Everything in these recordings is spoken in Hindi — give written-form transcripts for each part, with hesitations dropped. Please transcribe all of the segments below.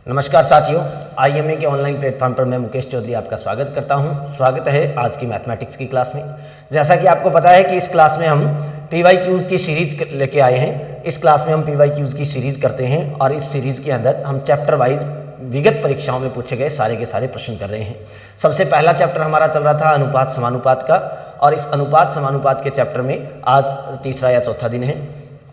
नमस्कार साथियों, आईएमए के ऑनलाइन प्लेटफॉर्म पर मैं मुकेश चौधरी आपका स्वागत करता हूं। स्वागत है आज की मैथमेटिक्स की क्लास में। जैसा कि आपको पता है कि इस क्लास में हम पीवाईक्यूज की सीरीज लेके आए हैं। इस क्लास में हम पीवाईक्यूज की सीरीज करते हैं और इस सीरीज के अंदर हम चैप्टर वाइज विगत परीक्षाओं में पूछे गए सारे के सारे प्रश्न कर रहे हैं। सबसे पहला चैप्टर हमारा चल रहा था अनुपात समानुपात का, और इस अनुपात समानुपात के चैप्टर में आज तीसरा या चौथा दिन है।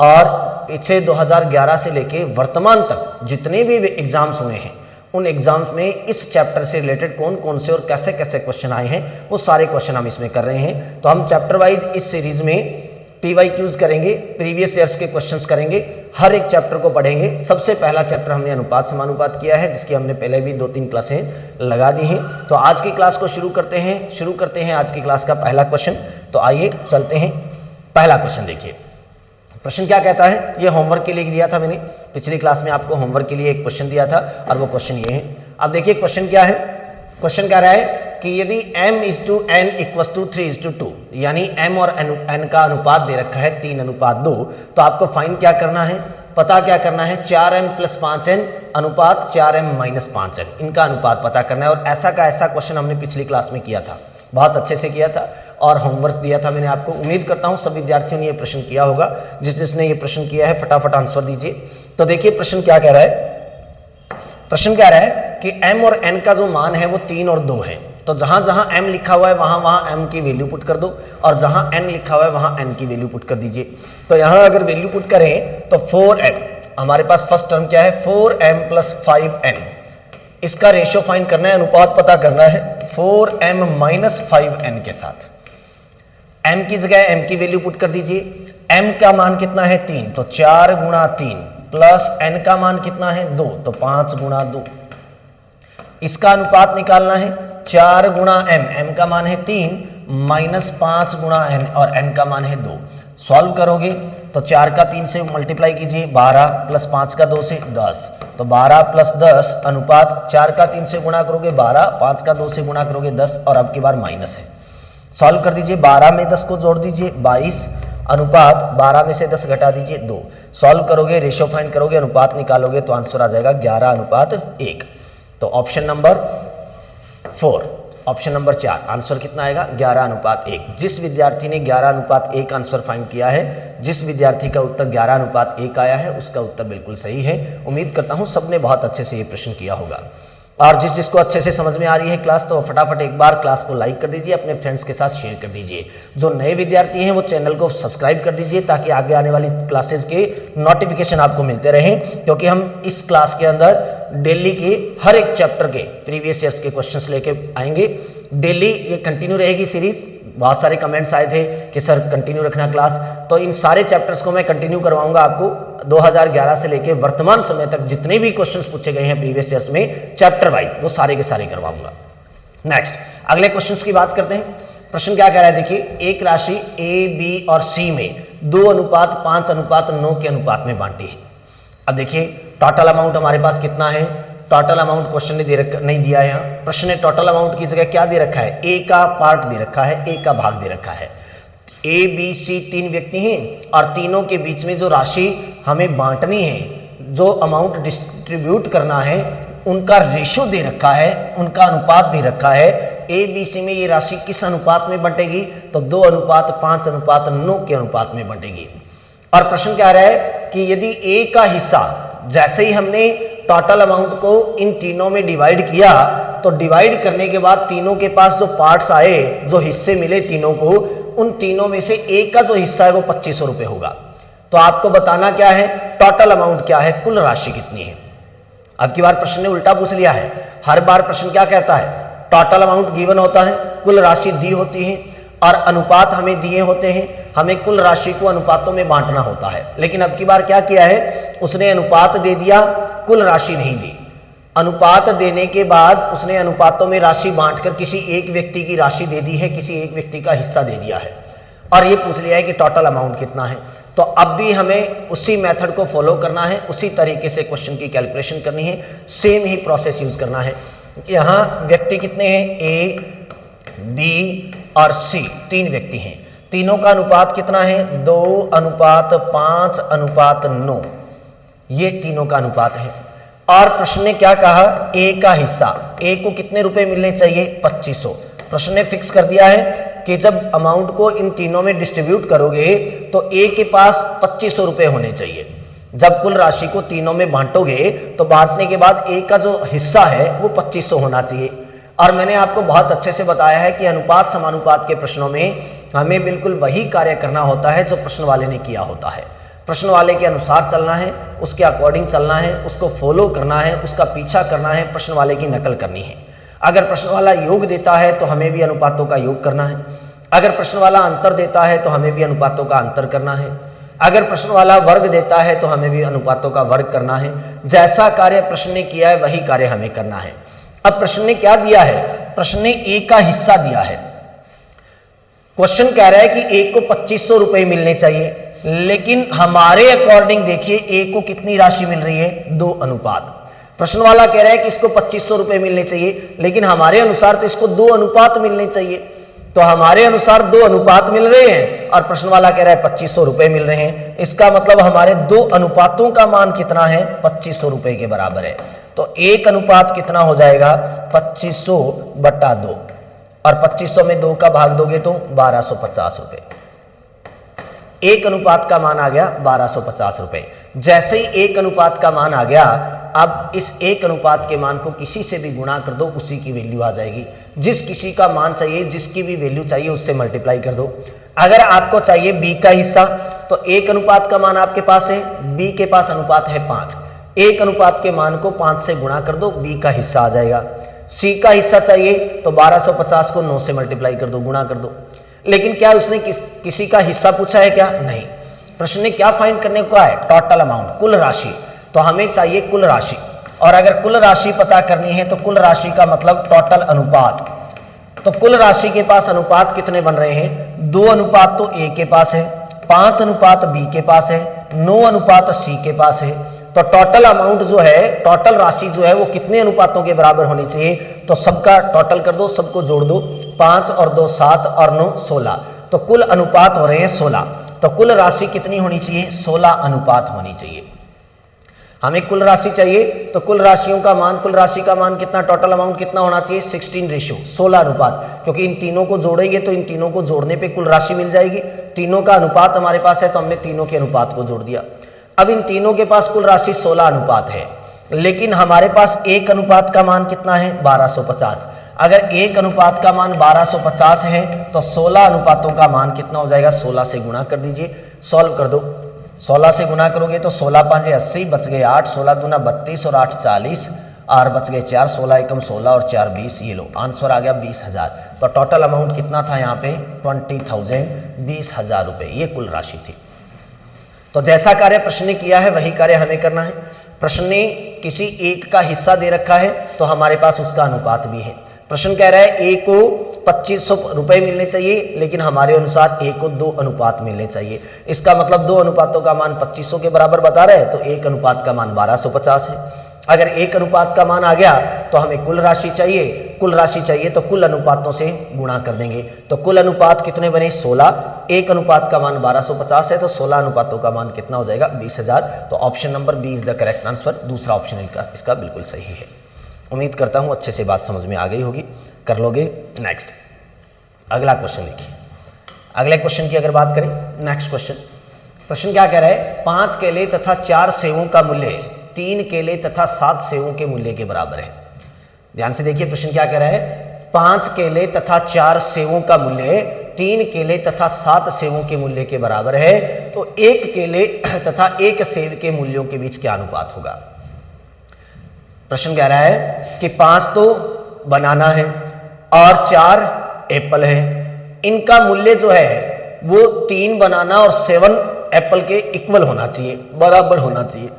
और पीछे 2011 से लेके वर्तमान तक जितने भी एग्जाम्स हुए हैं उन एग्जाम्स में इस चैप्टर से रिलेटेड कौन कौन से और कैसे कैसे क्वेश्चन आए हैं वो सारे क्वेश्चन हम इसमें कर रहे हैं। तो हम चैप्टर वाइज इस सीरीज में पीवाईक्यूज करेंगे, प्रीवियस ईयर्स के क्वेश्चंस करेंगे, हर एक चैप्टर को पढ़ेंगे। सबसे पहला चैप्टर हमने अनुपात समानुपात किया है, जिसकी हमने पहले भी 2-3 क्लासें लगा दी हैं। तो आज की क्लास को शुरू करते हैं आज की क्लास का पहला क्वेश्चन। तो आइए चलते हैं। पहला क्वेश्चन देखिए, प्रश्न क्या कहता है, ये होमवर्क के लिए दिया था मैंने। पिछली क्लास में आपको होमवर्क के लिए एक क्वेश्चन दिया था और वो क्वेश्चन ये है। अब देखिए क्वेश्चन क्या है। क्वेश्चन कह रहा है कि यदि m/n = 3:2, यानी m और n का अनुपात दे रखा है 3:2, तो आपको फाइंड क्या करना है, पता क्या करना है, 4m + 5n अनुपात 4m - 5n, इनका अनुपात पता करना है। और ऐसा का ऐसा क्वेश्चन हमने पिछली क्लास में किया था, बहुत अच्छे से किया था और होमवर्क दिया था मैंने आपको। उम्मीद करता हूं सभी विद्यार्थियों ने ये प्रश्न किया होगा। जिसने ये प्रश्न किया है फटाफट आंसर दीजिए। तो देखिए प्रश्न क्या कह रहा है। प्रश्न कह रहा है कि m और n का जो मान है वो 3 और 2 है। तो जहां जहां m लिखा हुआ है वहां वहां m की वैल्यू पुट कर दो, और जहां n लिखा हुआ है वहां n की वैल्यू पुट कर दीजिए। तो यहां अगर वैल्यू पुट करें तो 4m, हमारे पास फर्स्ट टर्म क्या है, 4m + 5n, इसका रेशियो फाइंड करना है, अनुपात पता करना है 4m - 5n के साथ। m की जगह m की वैल्यू पुट कर दीजिए। m का मान कितना है 3, तो 4 × 3 प्लस n का मान कितना है 2, तो 5 × 2। इसका अनुपात निकालना है 4 × m का मान है 3 -5 × n, और n का मान है 2। सॉल्व करोगे तो 4 का 3 से मल्टीप्लाई कीजिए, 12 + 5 का 2 से 10, तो 12 + 10 अनुपात 4 का 3 से गुणा करोगे 12, 5 का 2 से गुणा करोगे 10, और अब की बार माइनस है। सॉल्व कर दीजिए, 12 में 10 को जोड़ दीजिए 22, अनुपात 12 में से 10 घटा दीजिए 2। सॉल्व करोगे, रेशियो फाइंड करोगे, अनुपात निकालोगे तो आंसर आ जाएगा 11:1। तो option number 4, option number 4 answer कितना आएगा, 11:1। जिस विद्यार्थी ने 11:1 आंसर फाइंड किया है, जिस विद्यार्थी का उत्तर 11:1 आया है, उसका उत्तर बिल्कुल सही है। उम्मीद करता हूं सबने बहुत अच्छे से ये प्रश्न किया होगा। और जिसको अच्छे से समझ में आ रही है क्लास, तो फटाफट एक बार क्लास को लाइक कर दीजिए, अपने फ्रेंड्स के साथ शेयर कर दीजिए। जो नए विद्यार्थी हैं वो चैनल को सब्सक्राइब कर दीजिए, ताकि आगे आने वाली क्लासेस के नोटिफिकेशन आपको मिलते रहें। क्योंकि हम इस क्लास के अंदर डेली के हर एक चैप्टर के प्रीवियस ईयर्स के क्वेश्चंस लेके आएंगे। डेली ये कंटिन्यू रहेगी सीरीज। बहुत सारे कमेंट्स आए थे कि सर कंटिन्यू रखना क्लास, तो इन सारे चैप्टर्स को मैं कंटिन्यू करवाऊंगा आपको। 2011 से लेकर वर्तमान समय तक जितने भी क्वेश्चंस पूछे गए हैं प्रीवियस ईयर्स में चैप्टर वाइज, वो सारे के सारे करवाऊंगा। नेक्स्ट अगले क्वेश्चंस की बात करते हैं। प्रश्न क्या कह रहा है, देखिए, एक राशि ए, बी और सी में 2:5:9 के अनुपात में बांटी है। अब देखिए टोटल अमाउंट हमारे पास कितना है। टोटल अमाउंट क्वेश्चन ने नहीं दिया है यहाँ। प्रश्न ने टोटल अमाउंट की जगह क्या दे रखा है, ए का पार्ट दे रखा है, ए का भाग दे रखा है। ए, बी, सी 3 व्यक्ति हैं और तीनों के बीच में जो राशि हमें बांटनी है, जो अमाउंट डिस्ट्रीब्यूट करना है, उनका रेशियो दे रखा है, उनका अनुपात दे रखा है। ए, बी, सी में ये राशि किस अनुपात में बंटेगी, तो 2:5:9 के अनुपात में बंटेगी। और प्रश्न क्या रहा है कि यदि ए का हिस्सा, जैसे ही हमने टोटल अमाउंट को इन तीनों में डिवाइड किया, तो डिवाइड करने के बाद तीनों के पास जो पार्ट्स आए, जो हिस्से मिले तीनों को, उन तीनों में से एक का जो हिस्सा है वो 2500 रुपए होगा। तो आपको बताना क्या है, टोटल अमाउंट क्या है, कुल राशि कितनी है। अब की बार प्रश्न ने उल्टा पूछ लिया है। हर बार प्रश्न क्या कहता है, टोटल अमाउंट गिवन होता है, कुल राशि दी होती है, और अनुपात हमें दिए होते हैं, हमें कुल राशि को अनुपातों में बांटना होता है। लेकिन अब की बार क्या किया है, उसने अनुपात दे दिया, कुल राशि नहीं दी। अनुपात देने के बाद उसने अनुपातों में राशि बांटकर किसी एक व्यक्ति की राशि दे दी है, किसी एक व्यक्ति का हिस्सा दे दिया है, और ये पूछ लिया है कि टोटल अमाउंट कितना है। तो अब भी हमें उसी मेथड को फॉलो करना है, उसी तरीके से क्वेश्चन की कैलकुलेशन करनी है, सेम ही प्रोसेस यूज करना है। यहाँ व्यक्ति कितने हैं, ए, बी और सी 3 व्यक्ति हैं। तीनों का अनुपात कितना है, 2:5:9, ये तीनों का अनुपात है। और प्रश्न ने क्या कहा, ए का हिस्सा, ए को कितने रुपए मिलने चाहिए, 2500। प्रश्न ने फिक्स कर दिया है कि जब अमाउंट को इन तीनों में डिस्ट्रीब्यूट करोगे तो ए के पास 2500 रुपए होने चाहिए। जब कुल राशि को तीनों में बांटोगे तो बांटने के बाद ए का जो हिस्सा है वो 2500 होना चाहिए। और मैंने आपको बहुत अच्छे से बताया है कि अनुपात समानुपात के प्रश्नों में हमें बिल्कुल वही कार्य करना होता है जो प्रश्न वाले ने किया होता है। प्रश्न वाले के अनुसार चलना है, उसके अकॉर्डिंग चलना है, उसको फॉलो करना है, उसका पीछा करना है, प्रश्न वाले की नकल करनी है। अगर प्रश्न वाला योग देता है तो हमें भी अनुपातों का योग करना है। अगर प्रश्न वाला अंतर देता है तो हमें भी अनुपातों का अंतर करना है। अगर प्रश्न वाला वर्ग देता है तो हमें भी अनुपातों का वर्ग करना है। जैसा कार्य प्रश्न ने किया है वही कार्य हमें करना है। अब प्रश्न ने क्या दिया है, प्रश्न ने ए का हिस्सा दिया है। क्वेश्चन कह रहा है कि ए को 2500 रुपए मिलने चाहिए, लेकिन हमारे अकॉर्डिंग देखिए ए को कितनी राशि मिल रही है, 2 अनुपात। प्रश्न वाला कह रहा है कि इसको 2500 रुपए मिलने चाहिए, लेकिन हमारे अनुसार तो इसको 2 अनुपात मिलने चाहिए। तो हमारे अनुसार 2 अनुपात मिल रहे हैं और प्रश्न वाला कह रहा है 2500 रुपए मिल रहे हैं। इसका मतलब हमारे 2 अनुपातों का मान कितना है, 2500 रुपए के बराबर है। तो एक अनुपात कितना हो जाएगा, 2500/2, और 2500 में 2 का भाग दोगे तो 1250 रुपए। एक अनुपात का मान आ गया 1250 रुपए। जैसे ही एक अनुपात का मान आ गया, अब इस एक अनुपात के मान को किसी से भी गुणा कर दो, उसी की वैल्यू आ जाएगी। जिस किसी का मान चाहिए, जिसकी भी वैल्यू चाहिए, उससे मल्टीप्लाई कर दो। अगर आपको चाहिए बी का हिस्सा, तो एक अनुपात का मान आपके पास है, बी के पास अनुपात है 5। एक अनुपात के मान को 5 से गुणा कर दो, बी का हिस्सा आ जाएगा। सी का हिस्सा चाहिए तो 1250 को 9 से मल्टीप्लाई कर दो, गुणा कर दो। लेकिन क्या उसने किसी का हिस्सा पूछा है क्या, नहीं। प्रश्न ने क्या फाइंड करने को है, टोटल अमाउंट, कुल राशि। तो हमें चाहिए कुल राशि, और अगर कुल राशि पता करनी है तो कुल राशि का मतलब टोटल अनुपात। तो कुल राशि के पास अनुपात कितने बन रहे हैं, 2 अनुपात तो ए के पास है, 5 अनुपात बी के पास है, 9 अनुपात सी के पास है। तो टोटल अमाउंट जो है, टोटल राशि जो है वो कितने अनुपातों के बराबर होनी चाहिए, तो सबका टोटल कर दो, सबको जोड़ दो, 5 और 2 7 और 9 16। तो कुल अनुपात हो रहे हैं 16। तो कुल राशि कितनी होनी चाहिए, 16 अनुपात होनी चाहिए। हमें कुल राशि चाहिए तो कुल राशियों का मान, कुल राशि का मान कितना, टोटल अमाउंट कितना होना चाहिए, 16 अनुपात। क्योंकि इन तीनों को जोड़ेंगे तो इन तीनों को जोड़ने पे कुल राशि मिल जाएगी। तीनों का अनुपात हमारे पास है तो हमने तीनों के अनुपात को जोड़ दिया। अब इन तीनों के पास कुल राशि 16 अनुपात है, लेकिन हमारे पास एक अनुपात का मान कितना है, 1250। अगर एक अनुपात का मान 1250 है तो 16 अनुपातों का मान कितना हो जाएगा, 16 से गुणा कर दीजिए, सॉल्व कर दो। 16 से गुणा करोगे तो 16 5 80, बच गए 8, 16 दूना 32 और 8 40, और बच गए 4, 16 एकम 16 और 4 20। ये लो आंसर आ गया 20,000। तो टोटल अमाउंट कितना था यहाँ पे, 20,000, 20,000 रुपये, ये कुल राशि थी। तो जैसा कार्य प्रश्न ने किया है वही कार्य हमें करना है। प्रश्न ने किसी एक का हिस्सा दे रखा है तो हमारे पास उसका अनुपात भी है। प्रश्न कह रहा है ए को 2500 रुपए मिलने चाहिए, लेकिन हमारे अनुसार ए को 2 अनुपात मिलने चाहिए। इसका मतलब 2 अनुपातों का मान 2500 के बराबर बता रहे हैं, तो एक अनुपात का मान 1250 है। अगर एक अनुपात का मान आ गया तो हमें कुल राशि चाहिए, कुल राशि चाहिए तो कुल अनुपातों से गुणा कर देंगे। तो कुल अनुपात कितने बने, 16। एक अनुपात का मान 1250 है तो 16 अनुपातों का मान कितना हो जाएगा, 20,000। तो option number B is the correct answer. दूसरा ऑप्शन इसका बिल्कुल सही है। उम्मीद करता हूं अच्छे से बात समझ में आ गई होगी, कर लोगे। नेक्स्ट अगला क्वेश्चन देखिए। अगले क्वेश्चन की अगर बात करें, नेक्स्ट प्रश्न क्या कह रहा है, 5 केले तथा 4 सेवों का मूल्य 3 केले तथा 7 सेवों के मूल्य के बराबर है। ध्यान से देखिए प्रश्न क्या कह रहा है, 5 केले तथा 4 सेवों का मूल्य 3 केले तथा 7 सेवों के मूल्य के बराबर है। तो 1 केले तथा 1 सेब के मूल्यों के बीच क्या अनुपात होगा। प्रश्न कह रहा है कि 5 तो बनाना है और 4 एप्पल है, इनका मूल्य जो है वो 3 बनाना और 7 एप्पल के इक्वल होना चाहिए, बराबर होना चाहिए।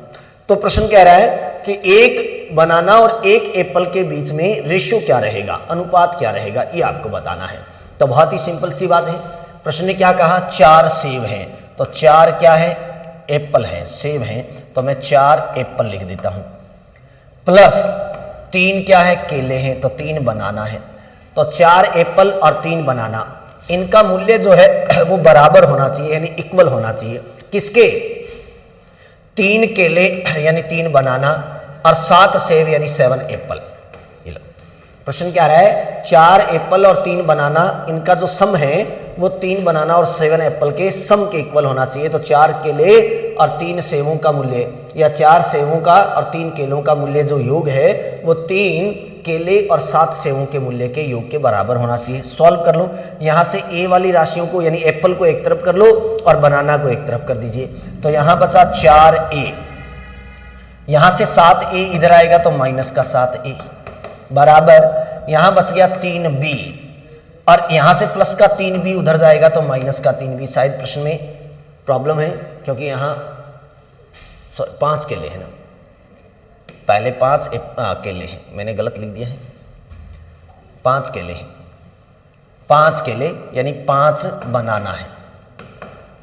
तो प्रश्न कह रहा है कि 1 बनाना और 1 एप्पल के बीच में रेशियो क्या रहेगा, अनुपात क्या रहेगा, ये आपको बताना है। तो बहुत ही सिंपल सी बात है। प्रश्न ने क्या कहा, 4 सेब हैं, तो 4 क्या है, एप्पल है, सेब हैं, तो मैं 4 एप्पल लिख देता हूं, प्लस 3 क्या है, केले हैं, तो 3 बनाना है। तो 4 एप्पल और 3 बनाना, इनका मूल्य जो है वो बराबर होना चाहिए, यानी इक्वल होना चाहिए। किसके, 3 केले यानी 3 बनाना और 7 सेब यानी 7 एप्पल। ये लो प्रश्न क्या रहा है, 4 एप्पल और 3 बनाना, इनका जो सम है वो 3 बनाना और 7 एप्पल के सम के इक्वल होना चाहिए। तो 4 केले और 3 सेबों का मूल्य, या 4 सेबों का और 3 केलों का मूल्य जो योग है वो 3 केले और 7 सेबों के मूल्य के योग के बराबर होना चाहिए। सॉल्व कर लो, यहाँ से ए वाली राशियों को यानी एप्पल को एक तरफ कर लो और बनाना को एक तरफ कर दीजिए। तो यहाँ बचा 4a, यहाँ से 7a इधर आएगा तो माइनस का 7a बराबर, यहाँ बच गया 3b और यहाँ से प्लस का 3b उधर जाएगा तो माइनस का 3b। शायद प्रश्न में प्रॉब्लम है क्योंकि यहाँ 5 केले हैं ना, पहले 5 केले हैं, मैंने गलत लिख दिया है, 5 केले हैं, 5 केले यानी 5 बनाना है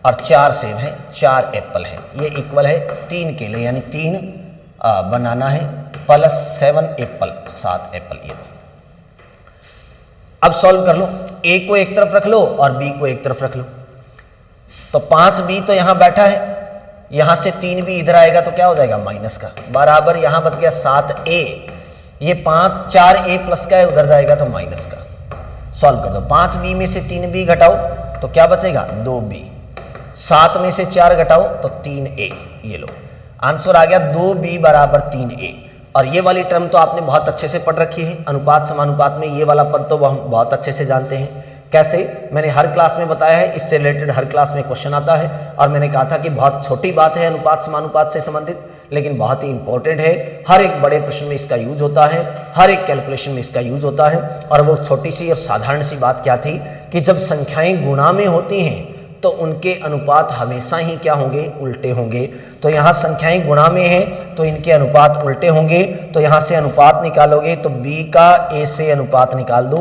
और 4 सेब है, 4 एप्पल है, ये इक्वल है 3 केले यानी 3 बनाना है प्लस 7 एप्पल, 7 एप्पल। ये अब सॉल्व कर लो, ए को एक तरफ रख लो और बी को एक तरफ रख लो। तो 5b तो यहां बैठा है, यहां से 3b इधर आएगा तो क्या हो जाएगा माइनस का बराबर, यहां बच गया 7a, ये 4a प्लस का है उधर जाएगा तो माइनस का। सॉल्व कर दो, 5b में से 3b घटाओ तो क्या बचेगा 2b, 7 में से 4 घटाओ तो 3a। ये लो आंसर आ गया 2b बराबर 3a। और ये वाली टर्म तो आपने बहुत अच्छे से पढ़ रखी है, अनुपात समानुपात में ये वाला पद तो हम बहुत अच्छे से जानते हैं। कैसे, मैंने हर क्लास में बताया है, इससे रिलेटेड हर क्लास में क्वेश्चन आता है और मैंने कहा था कि बहुत छोटी बात है अनुपात समानुपात से संबंधित, लेकिन बहुत ही इंपॉर्टेंट है। हर एक बड़े प्रश्न में इसका यूज होता है, हर एक कैलकुलेशन में इसका यूज होता है। और वो छोटी सी और साधारण सी बात क्या थी कि जब संख्याएं गुणा में होती हैं तो उनके अनुपात हमेशा ही क्या होंगे, उल्टे होंगे। तो यहाँ संख्याएं गुणा में हैं तो इनके अनुपात उल्टे होंगे। तो यहाँ से अनुपात निकालोगे तो b का a से अनुपात निकाल दो,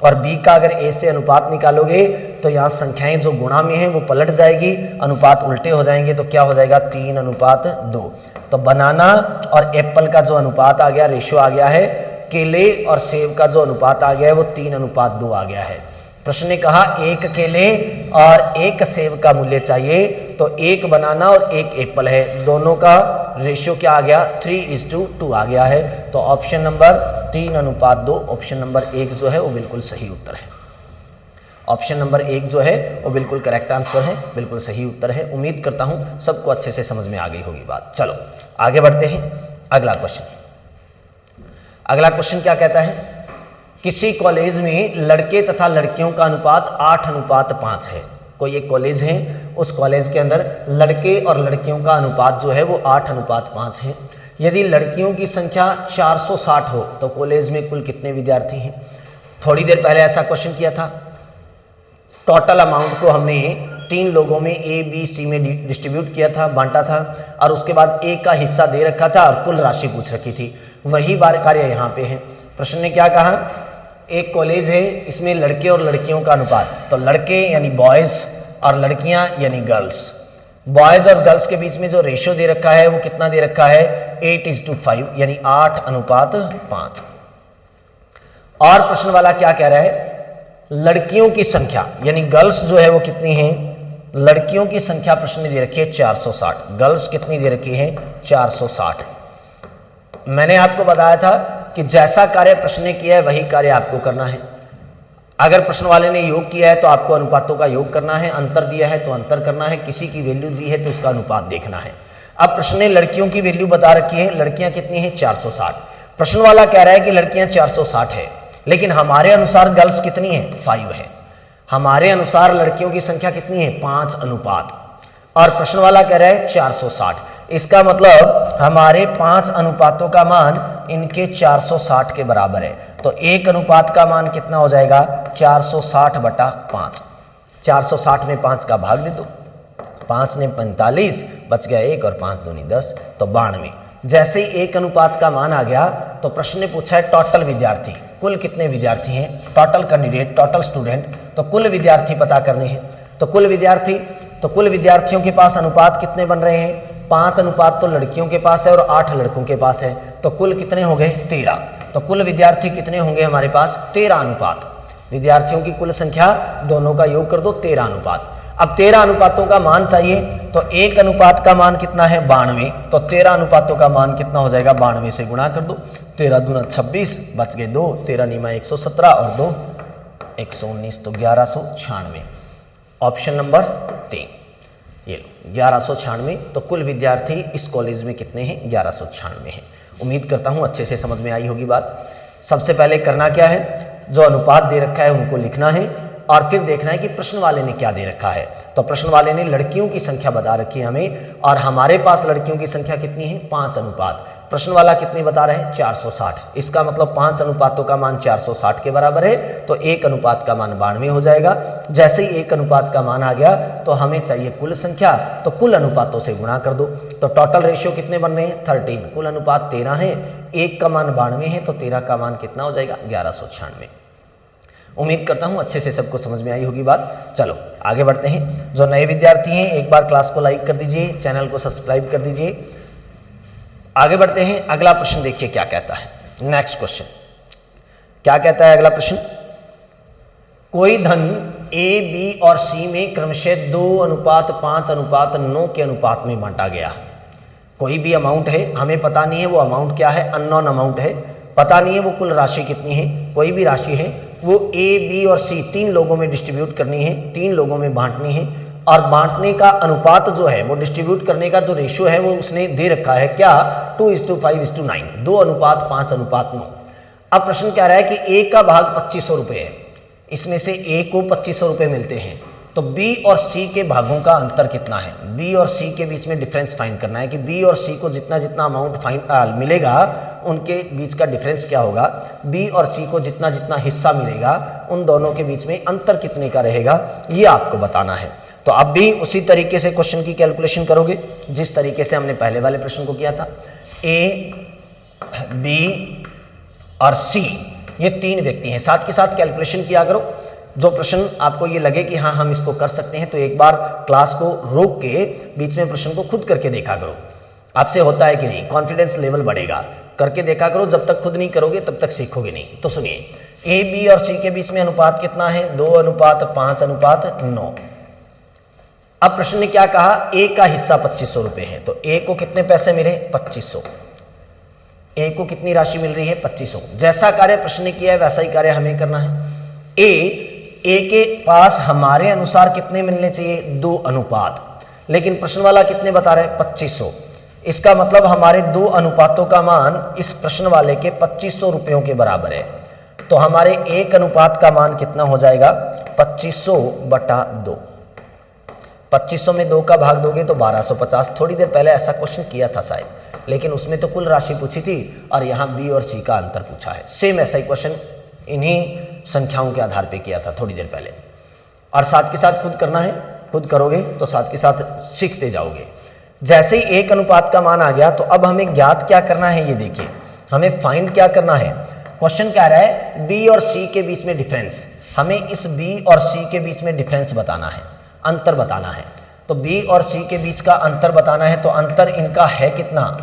और b का अगर a से अनुपात निकालोगे तो यहाँ संख्याएं जो गुणा में हैं वो पलट जाएगी, अनुपात उल्टे हो जाएंगे तो क्या हो जाएगा 3:2। तो बनाना और एप्पल का जो अनुपात आ गया, रेशियो आ गया है, केले और सेब का जो अनुपात आ गया है वो 3:2 आ गया है। प्रश्न ने कहा 1 केले और 1 सेब का मूल्य चाहिए, तो 1 बनाना और 1 एप्पल है, दोनों का रेशियो क्या आ गया 3:2 आ गया है। तो ऑप्शन नंबर 3:2, ऑप्शन नंबर 1 जो है वो बिल्कुल सही उत्तर है। ऑप्शन नंबर 1 जो है वो बिल्कुल करेक्ट आंसर है, बिल्कुल सही उत्तर है। उम्मीद करता हूं सबको अच्छे से समझ में आ गई होगी बात। चलो आगे बढ़ते हैं, अगला क्वेश्चन। अगला क्वेश्चन क्या कहता है, किसी कॉलेज में लड़के तथा लड़कियों का अनुपात 8:5 है। कोई एक कॉलेज है, उस कॉलेज के अंदर लड़के और लड़कियों का अनुपात जो है वो 8:5 है। यदि लड़कियों की संख्या 460 हो तो कॉलेज में कुल कितने विद्यार्थी हैं। थोड़ी देर पहले ऐसा क्वेश्चन किया था, टोटल अमाउंट को हमने 3 लोगों में ए बी सी में डिस्ट्रीब्यूट किया था, बांटा था, और उसके बाद ए का हिस्सा दे रखा था और कुल राशि पूछ रखी थी। वही बार कार्य यहाँ पे है। प्रश्न ने क्या कहा, एक कॉलेज है, इसमें लड़के और लड़कियों का अनुपात, तो लड़के यानी बॉयज और लड़कियां यानी गर्ल्स, बॉयज और गर्ल्स के बीच में जो रेशियो दे रखा है वो कितना दे रखा है 8:5 यानी 8:5। और प्रश्न वाला क्या कह रहा है, लड़कियों की संख्या यानी गर्ल्स जो है वो कितनी है, लड़कियों की संख्या प्रश्न ने दे रखी है 460, गर्ल्स कितनी दे रखी है 460। मैंने आपको बताया था कि जैसा कार्य प्रश्न ने किया है वही कार्य आपको करना है। अगर प्रश्न वाले ने योग किया है तो आपको अनुपातों का योग करना है, अंतर दिया है तो अंतर करना है, किसी की वैल्यू दी है तो उसका अनुपात देखना है। अब प्रश्न ने लड़कियों की वैल्यू बता रखी है, लड़कियां कितनी हैं 460। प्रश्न वाला कह रहा है कि लड़कियां 460 है, लेकिन हमारे अनुसार गर्ल्स कितनी है 5 है। हमारे अनुसार लड़कियों की संख्या कितनी है 5:, और प्रश्न वाला कह रहा है 460। इसका मतलब हमारे 5 अनुपातों का मान इनके 460 के बराबर है। तो एक अनुपात का मान कितना हो जाएगा 460/5। 460 में 5 का भाग दे दो, 5 ने 45, बच गया 1 और 5 दूनी 10, तो 92। जैसे ही एक अनुपात का मान आ गया तो प्रश्न ने पूछा है टोटल विद्यार्थी, कुल कितने विद्यार्थी हैं, टोटल कैंडिडेट, टोटल स्टूडेंट, तो कुल विद्यार्थी पता करने हैं। तो कुल विद्यार्थियों के पास अनुपात कितने बन रहे हैं, 5 अनुपात तो लड़कियों के पास है और 8 लड़कों के पास है, तो कुल कितने हो गए 13। तो कुल विद्यार्थी कितने होंगे हमारे पास 13 अनुपात। विद्यार्थियों की कुल संख्या दोनों का योग कर दो 13 अनुपात। अब 13 अनुपातों का मान चाहिए, तो एक अनुपात का मान कितना है 92, तो 13 अनुपातों का मान कितना हो जाएगा 92 से गुणा कर दो, 13 दूना 26, बच गए 2, 13 नीमा 117 और 2 119, तो 1196। ऑप्शन नंबर 3 ये लो 1196। तो कुल विद्यार्थी इस कॉलेज में कितने हैं 1196 हैं। उम्मीद करता हूँ अच्छे से समझ में आई होगी बात। सबसे पहले करना क्या है, जो अनुपात दे रखा है उनको लिखना है और फिर देखना है कि प्रश्न वाले ने क्या दे रखा है। तो प्रश्न वाले ने लड़कियों की संख्या बता रखी है हमें, और हमारे पास लड़कियों की संख्या कितनी है 5 अनुपात। प्रश्न वाला कितनी बता रहे हैं 460। इसका मतलब 5 अनुपातों का मान 460 के बराबर है, तो एक अनुपात का मान 92 हो जाएगा। जैसे ही एक अनुपात का मान आ गया तो हमें चाहिए कुल संख्या, तो कुल अनुपातों से गुणा कर दो। तो टोटल रेशियो कितने बन रहे हैं 13, कुल अनुपात 13 है, एक का मान 92 है, तो 13 का मान कितना हो जाएगा 1196। उम्मीद करता हूं अच्छे से सबको समझ में आई होगी बात। चलो आगे बढ़ते हैं। जो नए विद्यार्थी हैं एक बार क्लास को लाइक कर दीजिए, चैनल को सब्सक्राइब कर दीजिए। आगे बढ़ते हैं, अगला प्रश्न देखिए क्या कहता है। नेक्स्ट क्वेश्चन क्या कहता है अगला प्रश्न, कोई धन ए बी और सी में क्रमशः 2:5:9 के अनुपात में बांटा गया। कोई भी अमाउंट है, हमें पता नहीं है वो अमाउंट क्या है, अननोन अमाउंट है, पता नहीं है वो कुल राशि कितनी है। कोई भी राशि है वो ए बी और सी 3 लोगों में डिस्ट्रीब्यूट करनी है, 3 लोगों में बांटनी है, और बांटने का अनुपात जो है वो डिस्ट्रीब्यूट करने का जो रेशियो है वो उसने दे रखा है क्या 2:5:9, 2:5:9। अब प्रश्न क्या रहा है कि ए का भाग 2500 रुपये है, इसमें से ए को 2500 रुपये मिलते हैं, तो बी और सी के भागों का अंतर कितना है। बी और सी के बीच में डिफरेंस फाइंड करना है कि बी और सी को जितना जितना अमाउंट मिलेगा उनके बीच का डिफरेंस क्या होगा, बी और सी को जितना जितना हिस्सा मिलेगा उन दोनों के बीच में अंतर कितने का रहेगा, ये आपको बताना है। तो अब भी उसी तरीके से क्वेश्चन की कैलकुलेशन करोगे जिस तरीके से हमने पहले वाले प्रश्न को किया था। ए, बी और सी ये 3 व्यक्ति हैं, साथ के साथ कैलकुलेशन किया करो। जो प्रश्न आपको ये लगे कि हाँ हम इसको कर सकते हैं, तो एक बार क्लास को रोक के बीच में प्रश्न को खुद करके देखा करो, आपसे होता है कि नहीं, कॉन्फिडेंस लेवल बढ़ेगा। करके देखा करो, जब तक खुद नहीं करोगे तब तक सीखोगे नहीं। तो सुनिए, ए बी और सी के बीच में अनुपात कितना है 2:5:9। अब प्रश्न ने क्या कहा, ए का हिस्सा 2500 रुपये है, तो ए को कितने पैसे मिले 2500। ए को कितनी राशि मिल रही है 2500। जैसा कार्य प्रश्न ने किया है वैसा ही कार्य हमें करना है। ए के पास हमारे अनुसार कितने मिलने चाहिए 2 अनुपात, लेकिन प्रश्न वाला कितने बता रहे हैं 2500। इसका मतलब हमारे 2 अनुपातों का मान इस प्रश्न वाले के 2500 रुपयों के बराबर है, तो हमारे एक अनुपात का मान कितना हो जाएगा 2500/2। 2500 में 2 का भाग दोगे तो 1250। थोड़ी देर पहले ऐसा क्वेश्चन किया था शायद, लेकिन उसमें तो कुल राशि पूछी थी और यहाँ बी और सी का अंतर पूछा है। सेम ऐसा ही क्वेश्चन इन्हीं संख्याओं के आधार पे किया था थोड़ी देर पहले। और साथ के साथ खुद करना है, खुद करोगे तो साथ के साथ सीखते जाओगे। जैसे ही एक अनुपात का मान आ गया तो अब हमें ज्ञात क्या करना है, ये देखिए हमें फाइंड क्या करना है। क्वेश्चन कह रहा है बी और सी के बीच में डिफरेंस, हमें इस बी और सी के बीच में डिफरेंस बताना है, अंतर बताना है। तो बी और सी के बीच का अंतर बताना है, तो अंतर इनका है कितना,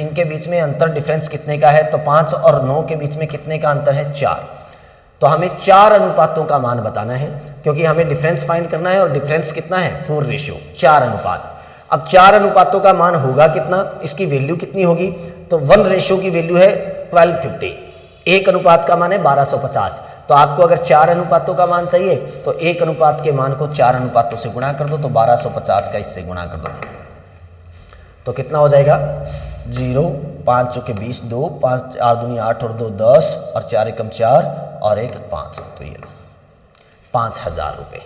इनके बीच में अंतर डिफरेंस कितने का है, तो 5 और 9 के बीच में कितने का अंतर है 4। तो हमें 4 अनुपातों का मान बताना है, क्योंकि हमें डिफरेंस फाइंड करना है और डिफरेंस कितना है 4 4 अनुपात। अब 4 अनुपातों का मान होगा कितना, इसकी वैल्यू कितनी होगी, तो 1 की वैल्यू है 1250, एक अनुपात का मान है 1250। तो आपको अगर 4 अनुपातों का मान चाहिए तो एक अनुपात के मान को 4 अनुपातों से गुणा कर दो, तो 1250 का इससे गुणा कर दो, तो कितना हो जाएगा 0, 5 चौके 20, 2, 5 8 दूनी 8 और 2 10 और 4 एकम 4 और 1 5, तो ये 5000 रुपये।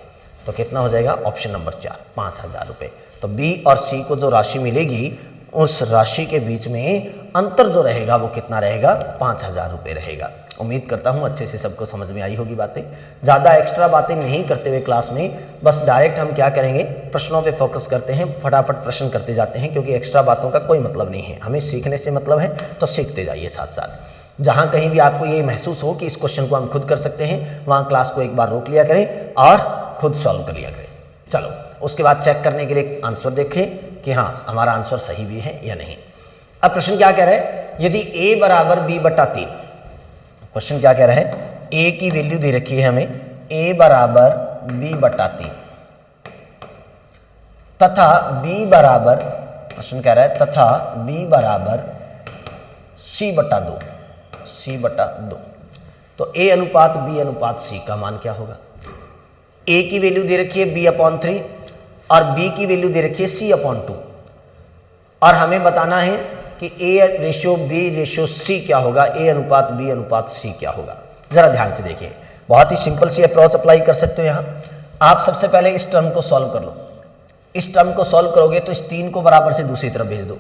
तो कितना हो जाएगा ऑप्शन नंबर 4 5000 रुपये। तो बी और सी को जो राशि मिलेगी उस राशि के बीच में अंतर जो रहेगा वो कितना रहेगा 5000 रुपये रहेगा। उम्मीद करता हूँ अच्छे से सबको समझ में आई होगी बातें। ज़्यादा एक्स्ट्रा बातें नहीं करते हुए क्लास में बस डायरेक्ट हम क्या करेंगे, प्रश्नों पे फोकस करते हैं, फटाफट प्रश्न करते जाते हैं, क्योंकि एक्स्ट्रा बातों का कोई मतलब नहीं है, हमें सीखने से मतलब है, तो सीखते जाइए साथ साथ। जहाँ कहीं भी आपको ये महसूस हो कि इस क्वेश्चन को हम खुद कर सकते हैं, वहाँ क्लास को एक बार रोक लिया करें और खुद सॉल्व कर लिया करें। चलो उसके बाद चेक करने के लिए आंसर देखें कि हाँ हमारा आंसर सही भी है या नहीं। अब प्रश्न क्या कह रहा है, यदि a बराबर b/3, क्वेश्चन क्या कह रहा है, a की वैल्यू दे रखी है हमें, a बराबर b/3, तथा b बराबर, प्रश्न कह रहा है तथा b बराबर c बटा 2, तो a अनुपात b अनुपात c का मान क्या होगा? a की वैल्यू दे रखी है b/3 और b की वैल्यू दे रखी है c/2, और हमें बताना है कि a/b/c क्या होगा, a अनुपात b अनुपात c क्या होगा। जरा ध्यान से देखिए, बहुत ही सिंपल सी अप्रोच अप्लाई कर सकते हो। यहाँ आप सबसे पहले इस टर्म को सॉल्व कर लो। इस टर्म को सॉल्व करोगे तो इस 3 को बराबर से दूसरी तरफ भेज दो।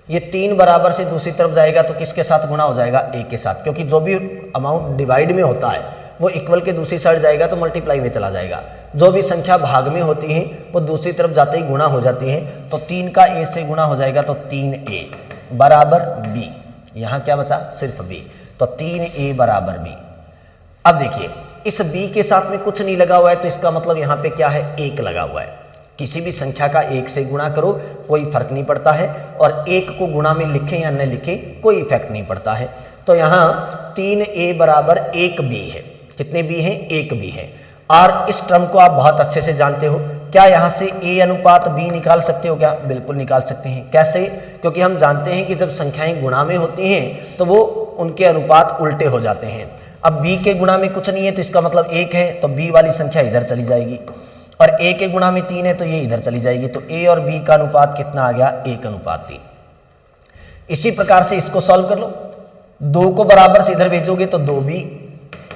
ये 3 बराबर से दूसरी तरफ जाएगा तो किसके साथ गुणा हो जाएगा? a के साथ, क्योंकि जो भी अमाउंट डिवाइड में होता है वो इक्वल के दूसरी साइड जाएगा तो मल्टीप्लाई में चला जाएगा। जो भी संख्या भाग में होती है वो दूसरी तरफ जाते ही गुणा हो जाती है। तो 3 का a से गुणा हो जाएगा तो 3a बराबर b। यहाँ क्या बचा? सिर्फ b, तो 3a बराबर b। अब देखिए इस b के साथ में कुछ नहीं लगा हुआ है, तो इसका मतलब यहाँ पे क्या है? 1 लगा हुआ है। किसी भी संख्या का 1 से गुणा करो कोई फर्क नहीं पड़ता है, और 1 को गुणा में लिखें या न लिखें कोई इफेक्ट नहीं पड़ता है। तो यहाँ 3a बराबर 1b है। कितने b हैं? 1b है। और इस टर्म को आप बहुत अच्छे से जानते हो। क्या यहाँ से a अनुपात b निकाल सकते हो क्या? बिल्कुल निकाल सकते हैं। कैसे? क्योंकि हम जानते हैं कि जब संख्याएं गुणा में होती हैं तो वो उनके अनुपात उल्टे हो जाते हैं। अब b के गुणा में कुछ नहीं है तो इसका मतलब 1 है, तो b वाली संख्या इधर चली जाएगी, और a के गुणा में 3 है तो ये इधर चली जाएगी। तो a और b का अनुपात कितना आ गया? 1:3। इसी प्रकार से इसको सॉल्व कर लो। 2 को बराबर से इधर भेजोगे तो 2b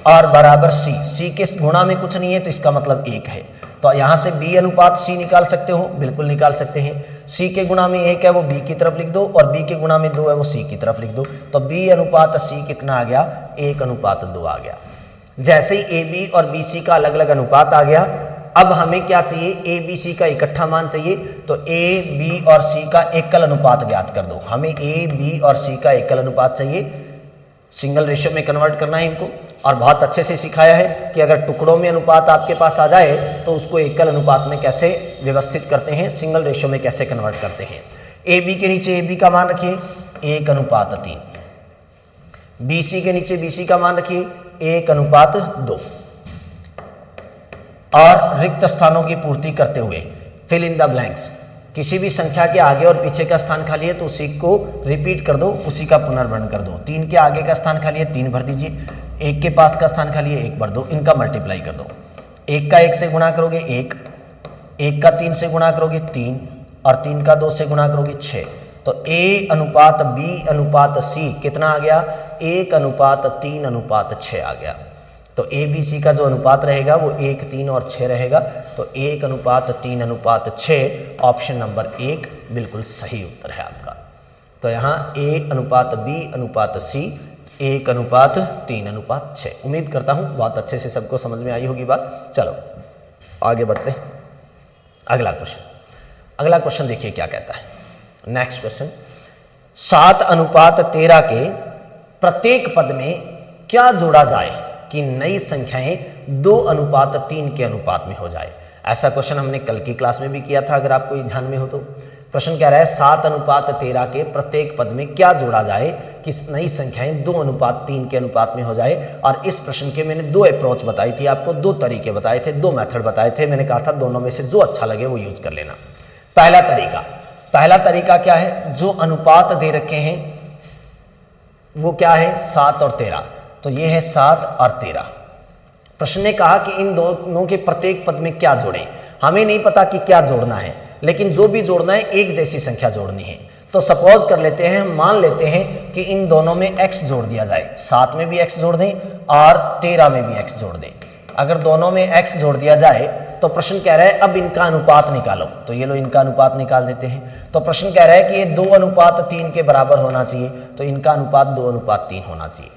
और बराबर c के गुणा में कुछ नहीं है तो इसका मतलब 1 है। तो यहाँ से b अनुपात c निकाल सकते हो, बिल्कुल निकाल सकते हैं। c के गुणा में 1 है वो b की तरफ लिख दो, और b के गुणा में 2 है वो c की तरफ लिख दो। तो b अनुपात c कितना आ गया? 1:2 आ गया। जैसे ही ab और bc का अलग अलग अनुपात आ गया, अब हमें क्या चाहिए? a b c का इकट्ठा मान चाहिए। तो a b और c का एकल अनुपात ज्ञात कर दो। हमें a b और c का एकल अनुपात चाहिए, सिंगल रेशियो में कन्वर्ट करना है इनको। और बहुत अच्छे से सिखाया है कि अगर टुकड़ों में अनुपात आपके पास आ जाए तो उसको एकल अनुपात में कैसे व्यवस्थित करते हैं, सिंगल रेशियो में कैसे कन्वर्ट करते हैं। ए बी के नीचे ए बी का मान रखिए 1:3, बी सी के नीचे बी सी का मान रखिए 1:2, और रिक्त स्थानों की पूर्ति करते हुए फिल इन द ब्लैंक्स। किसी भी संख्या के आगे और पीछे का स्थान खाली है तो उसी को रिपीट कर दो, उसी का पुनर्वर्ण कर दो। 3 के आगे का स्थान खाली है 3 भर दीजिए, 1 के पास का स्थान खाली है 1 भर दो, इनका मल्टीप्लाई कर दो। 1 का 1 से गुणा करोगे 1, 1 का 3 से गुणा करोगे 3, और 3 का 2 से गुणा करोगे 6। तो a अनुपात b अनुपात c कितना आ गया? 1:3:6 आ गया। तो a b c का जो अनुपात रहेगा वो 1, 3 और 6 रहेगा। तो 1:3:6 ऑप्शन नंबर 1 बिल्कुल सही उत्तर है आपका। तो यहाँ a अनुपात b अनुपात c 1:3:6। उम्मीद करता हूँ बहुत अच्छे से सबको समझ में आई होगी बात। चलो आगे बढ़ते हैं। अगला क्वेश्चन देखिए क्या कहता है। नेक्स्ट क्वेश्चन, 7:13 के प्रत्येक पद में क्या जोड़ा जाए कि नई संख्याएं 2:3 के अनुपात में हो जाए। ऐसा क्वेश्चन हमने कल की क्लास में भी किया था, अगर आपको ध्यान में हो तो। प्रश्न कह रहा है 7:13 के प्रत्येक पद में क्या जोड़ा जाए कि नई संख्याएं 2:3 के अनुपात में हो जाए। और इस प्रश्न के मैंने 2 अप्रोच बताई थी आपको, 2 तरीके बताए थे, 2 मेथड बताए थे। मैंने कहा था दोनों में से जो अच्छा लगे वो यूज कर लेना। पहला तरीका क्या है? जो अनुपात दे रखे हैं वो क्या है? 7 और 13। तो ये है 7 और 13। प्रश्न ने कहा कि इन दोनों के प्रत्येक पद में क्या जोड़ें। हमें नहीं पता कि क्या जोड़ना है, लेकिन जो भी जोड़ना है एक जैसी संख्या जोड़नी है। तो सपोज कर लेते हैं, मान लेते हैं कि इन दोनों में x जोड़ दिया जाए। 7 में भी x जोड़ दें और 13 में भी x जोड़ दें। अगर दोनों में x जोड़ दिया जाए तो प्रश्न कह रहा है अब इनका अनुपात निकालो। तो ये लो इनका अनुपात निकाल देते हैं। तो प्रश्न कह रहा है कि ये 2:3 के बराबर होना चाहिए, तो इनका अनुपात 2:3 होना चाहिए।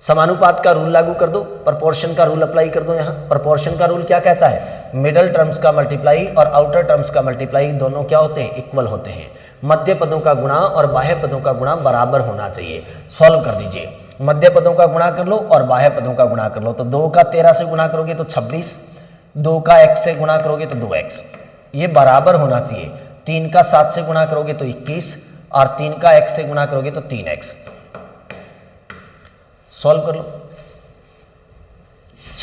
समानुपात का रूल लागू कर दो, प्रोपोर्शन का रूल अप्लाई कर दो। यहाँ प्रोपोर्शन का रूल क्या कहता है? मिडल टर्म्स का मल्टीप्लाई और आउटर टर्म्स का मल्टीप्लाई दोनों क्या होते हैं? इक्वल होते हैं। मध्य पदों का गुणा और बाह्य पदों का गुणा बराबर होना चाहिए। सॉल्व कर दीजिए, मध्य पदों का गुणा कर लो और बाह्य पदों का गुणा कर लो। तो 2 का 13 से गुणा करोगे तो 26, 2 का x से गुणा करोगे तो 2x, ये बराबर होना चाहिए। 3 का 7 से गुणा करोगे तो 21, और 3 का x से गुणा करोगे तो 3x। सॉल्व कर लो।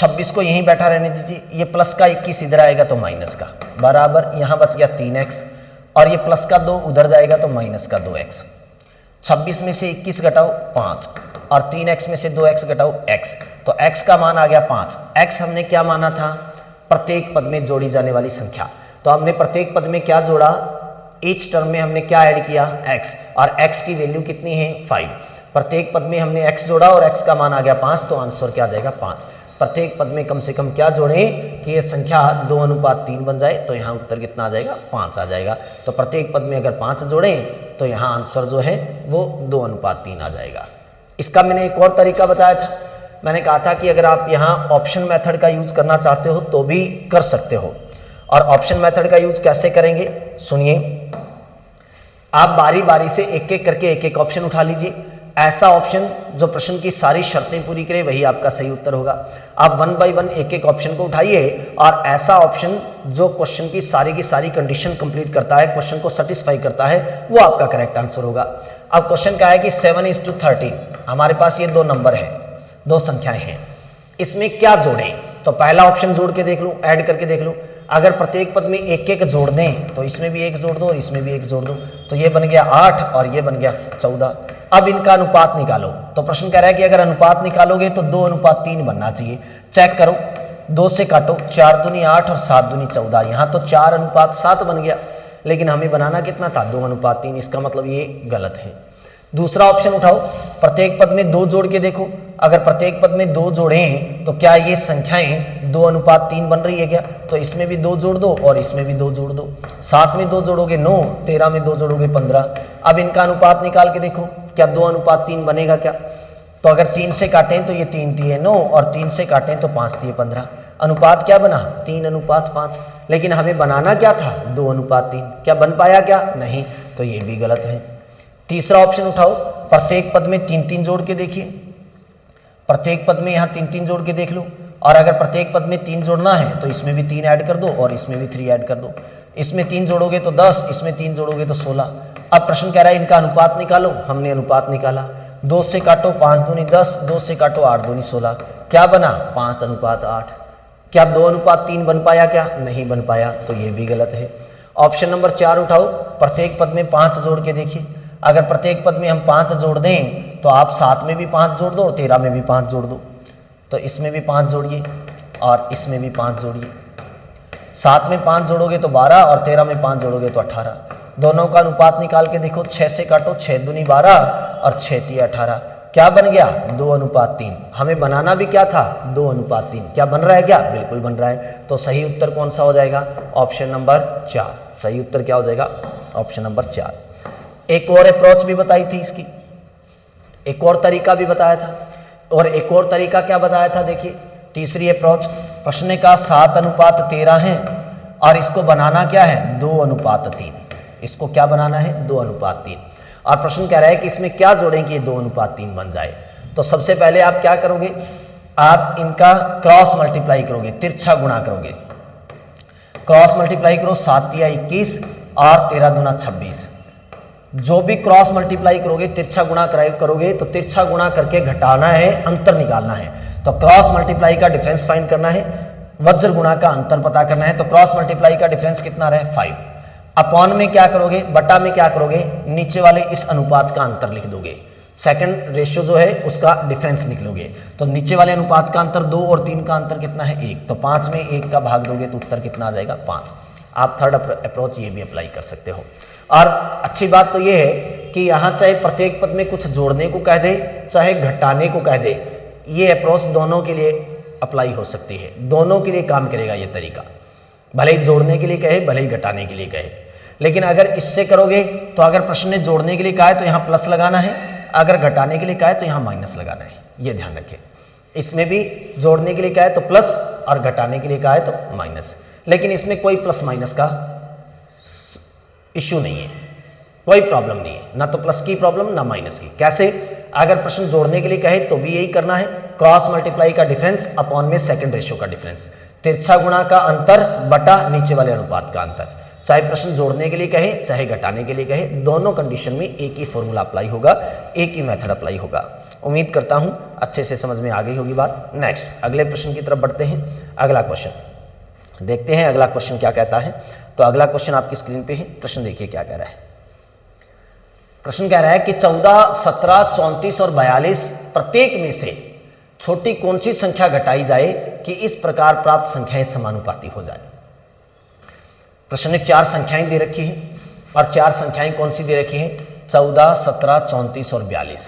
26 को यहीं बैठा रहने दीजिए, ये प्लस का 21 इधर आएगा तो माइनस का, बराबर यहाँ बच गया 3x, और ये प्लस का 2 उधर जाएगा तो माइनस का 2x। 26 में से 21 घटाओ 5, और 3x में से 2x घटाओ x, तो x का मान आ गया 5। x हमने क्या माना था? प्रत्येक पद में जोड़ी जाने वाली संख्या। तो हमने प्रत्येक पद में क्या जोड़ा? ईच टर्म में हमने क्या ऐड किया? x, और x की वैल्यू कितनी है? 5। प्रत्येक पद में हमने x जोड़ा और x का मान आ गया 5, तो आंसर क्या आ जाएगा? 5। प्रत्येक पद में कम से कम क्या जोड़ें कि ये संख्या 2:3 बन जाए, तो यहाँ उत्तर कितना आ जाएगा? 5 आ जाएगा। तो प्रत्येक पद में अगर 5 जोड़ें तो यहाँ आंसर जो है वो 2:3 आ जाएगा। इसका मैंने एक और तरीका बताया था, मैंने कहा था कि अगर आप यहाँ ऑप्शन मेथड का यूज करना चाहते हो तो भी कर सकते हो। और ऑप्शन मेथड का यूज कैसे करेंगे सुनिए, आप बारी बारी से एक एक करके एक एक ऑप्शन उठा लीजिए। ऐसा ऑप्शन जो प्रश्न की सारी शर्तें पूरी करे वही आपका सही उत्तर होगा। आप 1 बाय 1 एक एक ऑप्शन को उठाइए, और ऐसा ऑप्शन जो क्वेश्चन की सारी कंडीशन कंप्लीट करता है, क्वेश्चन को सेटिस्फाई करता है, वो आपका करेक्ट आंसर होगा। अब क्वेश्चन क्या है कि 7:13, हमारे पास ये 2 नंबर है, 2 संख्याएं हैं, इसमें क्या जोड़ें? तो पहला ऑप्शन जोड़ के देख लो, ऐड करके देख लो। अगर प्रत्येक पद में एक एक जोड़ दें तो इसमें भी 1 जोड़ दो, इसमें भी 1 जोड़ दो, तो ये बन गया 8 और ये बन गया 14। अब इनका अनुपात निकालो। तो प्रश्न कह रहा है कि अगर अनुपात निकालोगे तो 2:3 बनना चाहिए। चेक करो, 2 से काटो, 4 दूनी 8 और 7 दूनी 14, यहाँ तो 4:7 बन गया, लेकिन हमें बनाना कितना था? 2:3। इसका मतलब ये गलत है। दूसरा ऑप्शन उठाओ, प्रत्येक पद में 2 जोड़ के देखो। अगर प्रत्येक पद में 2 जोड़ें तो क्या ये संख्याएं 2:3 बन रही है क्या? तो इसमें भी 2 जोड़ दो और इसमें भी 2 जोड़ दो। 7 में 2 जोड़ोगे 9, 13 में 2 जोड़ोगे 15। अब इनका अनुपात निकाल के देखो, क्या 2:3 बनेगा क्या? तो अगर 3 से काटें तो ये 3 3 9, और 3 से काटें तो 5 3 15। अनुपात क्या बना? 3:5। लेकिन हमें बनाना क्या था? 2:3। क्या बन पाया क्या? नहीं, तो ये भी गलत है। तीसरा ऑप्शन उठाओ, प्रत्येक पद में 3 3 जोड़ के देखिए। प्रत्येक पद में यहाँ 3 3 जोड़ के देख लो, और अगर प्रत्येक पद में 3 जोड़ना है तो इसमें भी 3 ऐड कर दो और इसमें भी 3 ऐड कर दो। इसमें 3 जोड़ोगे तो 10, इसमें 3 जोड़ोगे तो 16। अब प्रश्न कह रहा है इनका अनुपात निकालो, हमने अनुपात निकाला। 2 से काटो 5 दूनी 10, 2 से काटो 8 दूनी 16, क्या बना? 5:8। क्या 2:3 बन पाया क्या? नहीं बन पाया, तो ये भी गलत है। ऑप्शन नंबर 4 उठाओ, प्रत्येक पद में 5 जोड़ के देखिए। अगर प्रत्येक पद में हम 5 जोड़ दें तो आप 7 में भी 5 जोड़ दो और 13 में भी 5 जोड़ दो, तो इसमें भी 5 जोड़िए और इसमें भी 5 जोड़िए। 7 में 5 जोड़ोगे तो 12 और 13 में 5 जोड़ोगे तो 18। दोनों का अनुपात निकाल के देखो, 6 से काटो, 6 दूनी 12 और 6 3 18, क्या बन गया? 2:3। हमें बनाना भी क्या था? 2:3। क्या बन रहा है क्या? बिल्कुल बन रहा है। तो सही उत्तर कौन सा हो जाएगा? Option number 4। सही उत्तर क्या हो जाएगा? Option number 4। एक और अप्रोच भी बताई थी इसकी, एक और तरीका भी बताया था, और एक और तरीका क्या बताया था? देखिए, तीसरी अप्रोच, प्रश्न का 7:13 है और इसको बनाना क्या है? 2:3। इसको क्या बनाना है? 2:3। और प्रश्न कह रहा है कि इसमें क्या जोड़ें कि ये 2:3 बन जाए। तो सबसे पहले आप क्या करोगे? आप इनका क्रॉस मल्टीप्लाई करोगे, तिरछा गुणा करोगे। क्रॉस मल्टीप्लाई करो, 7 या 21 और 13 दूना 26। जो भी क्रॉस मल्टीप्लाई करोगे, तिरछा गुणा करोगे, तो तिरछा गुणा करके घटाना है, अंतर निकालना है। तो क्रॉस मल्टीप्लाई का डिफरेंस फाइंड करना है, वज्र गुणा का अंतर पता करना है। तो क्रॉस मल्टीप्लाई का डिफरेंस कितना रहे? 5। अपॉन में क्या करोगे? बटा में क्या करोगे? नीचे वाले इस अनुपात का अंतर लिख दोगे। सेकंड रेशियो जो है उसका डिफरेंस निकलोगे। तो नीचे वाले अनुपात का अंतर 2 और 3 का अंतर कितना है? 1। तो 5 में 1 का भाग दोगे तो उत्तर कितना आ जाएगा? 5। आप थर्ड अप्रोच ये भी अप्लाई कर सकते हो। और अच्छी बात तो ये है कि यहाँ चाहे प्रत्येक पद में कुछ जोड़ने को कह दे, चाहे घटाने को कह दे, ये अप्रोच दोनों के लिए अप्लाई हो सकती है, दोनों के लिए काम करेगा ये तरीका। भले ही जोड़ने के लिए कहे, भले ही घटाने के लिए कहे। लेकिन अगर इससे करोगे तो अगर प्रश्न ने जोड़ने के लिए कहा है तो यहाँ प्लस लगाना है, अगर घटाने के लिए कहा है तो यहाँ माइनस लगाना है। ये ध्यान रखें, इसमें भी जोड़ने के लिए कहा है तो प्लस और घटाने के लिए कहा है तो माइनस। लेकिन इसमें कोई प्लस माइनस का इश्यू नहीं है, कोई प्रॉब्लम नहीं है, ना तो प्लस की प्रॉब्लम ना माइनस की। कैसे? अगर प्रश्न जोड़ने के लिए कहे तो भी यही करना है, क्रॉस मल्टीप्लाई का डिफरेंस अपॉन में सेकंड रेशियो का डिफरेंस, तिरछा गुणा का अंतर बटा नीचे वाले अनुपात का अंतर। चाहे प्रश्न जोड़ने के लिए कहे चाहे घटाने के लिए कहे, दोनों कंडीशन में एक ही फॉर्मूला अप्लाई होगा, एक ही मेथड अप्लाई होगा। उम्मीद करता हूं अच्छे से समझ में आ गई होगी बात। नेक्स्ट अगले प्रश्न की तरफ बढ़ते हैं। अगला क्वेश्चन देखते हैं, अगला क्वेश्चन क्या कहता है। तो अगला क्वेश्चन आपकी स्क्रीन पे है, प्रश्न देखिए क्या कह रहा है। प्रश्न कह रहा है कि 14, 17, 34 और 42 प्रत्येक में से छोटी कौन सी संख्या घटाई जाए कि इस प्रकार प्राप्त संख्याएं समानुपाती हो जाए। प्रश्न में 4 संख्याएं दे रखी है और 4 संख्याएं कौन सी दे रखी है, 14, 17, 34 और 42।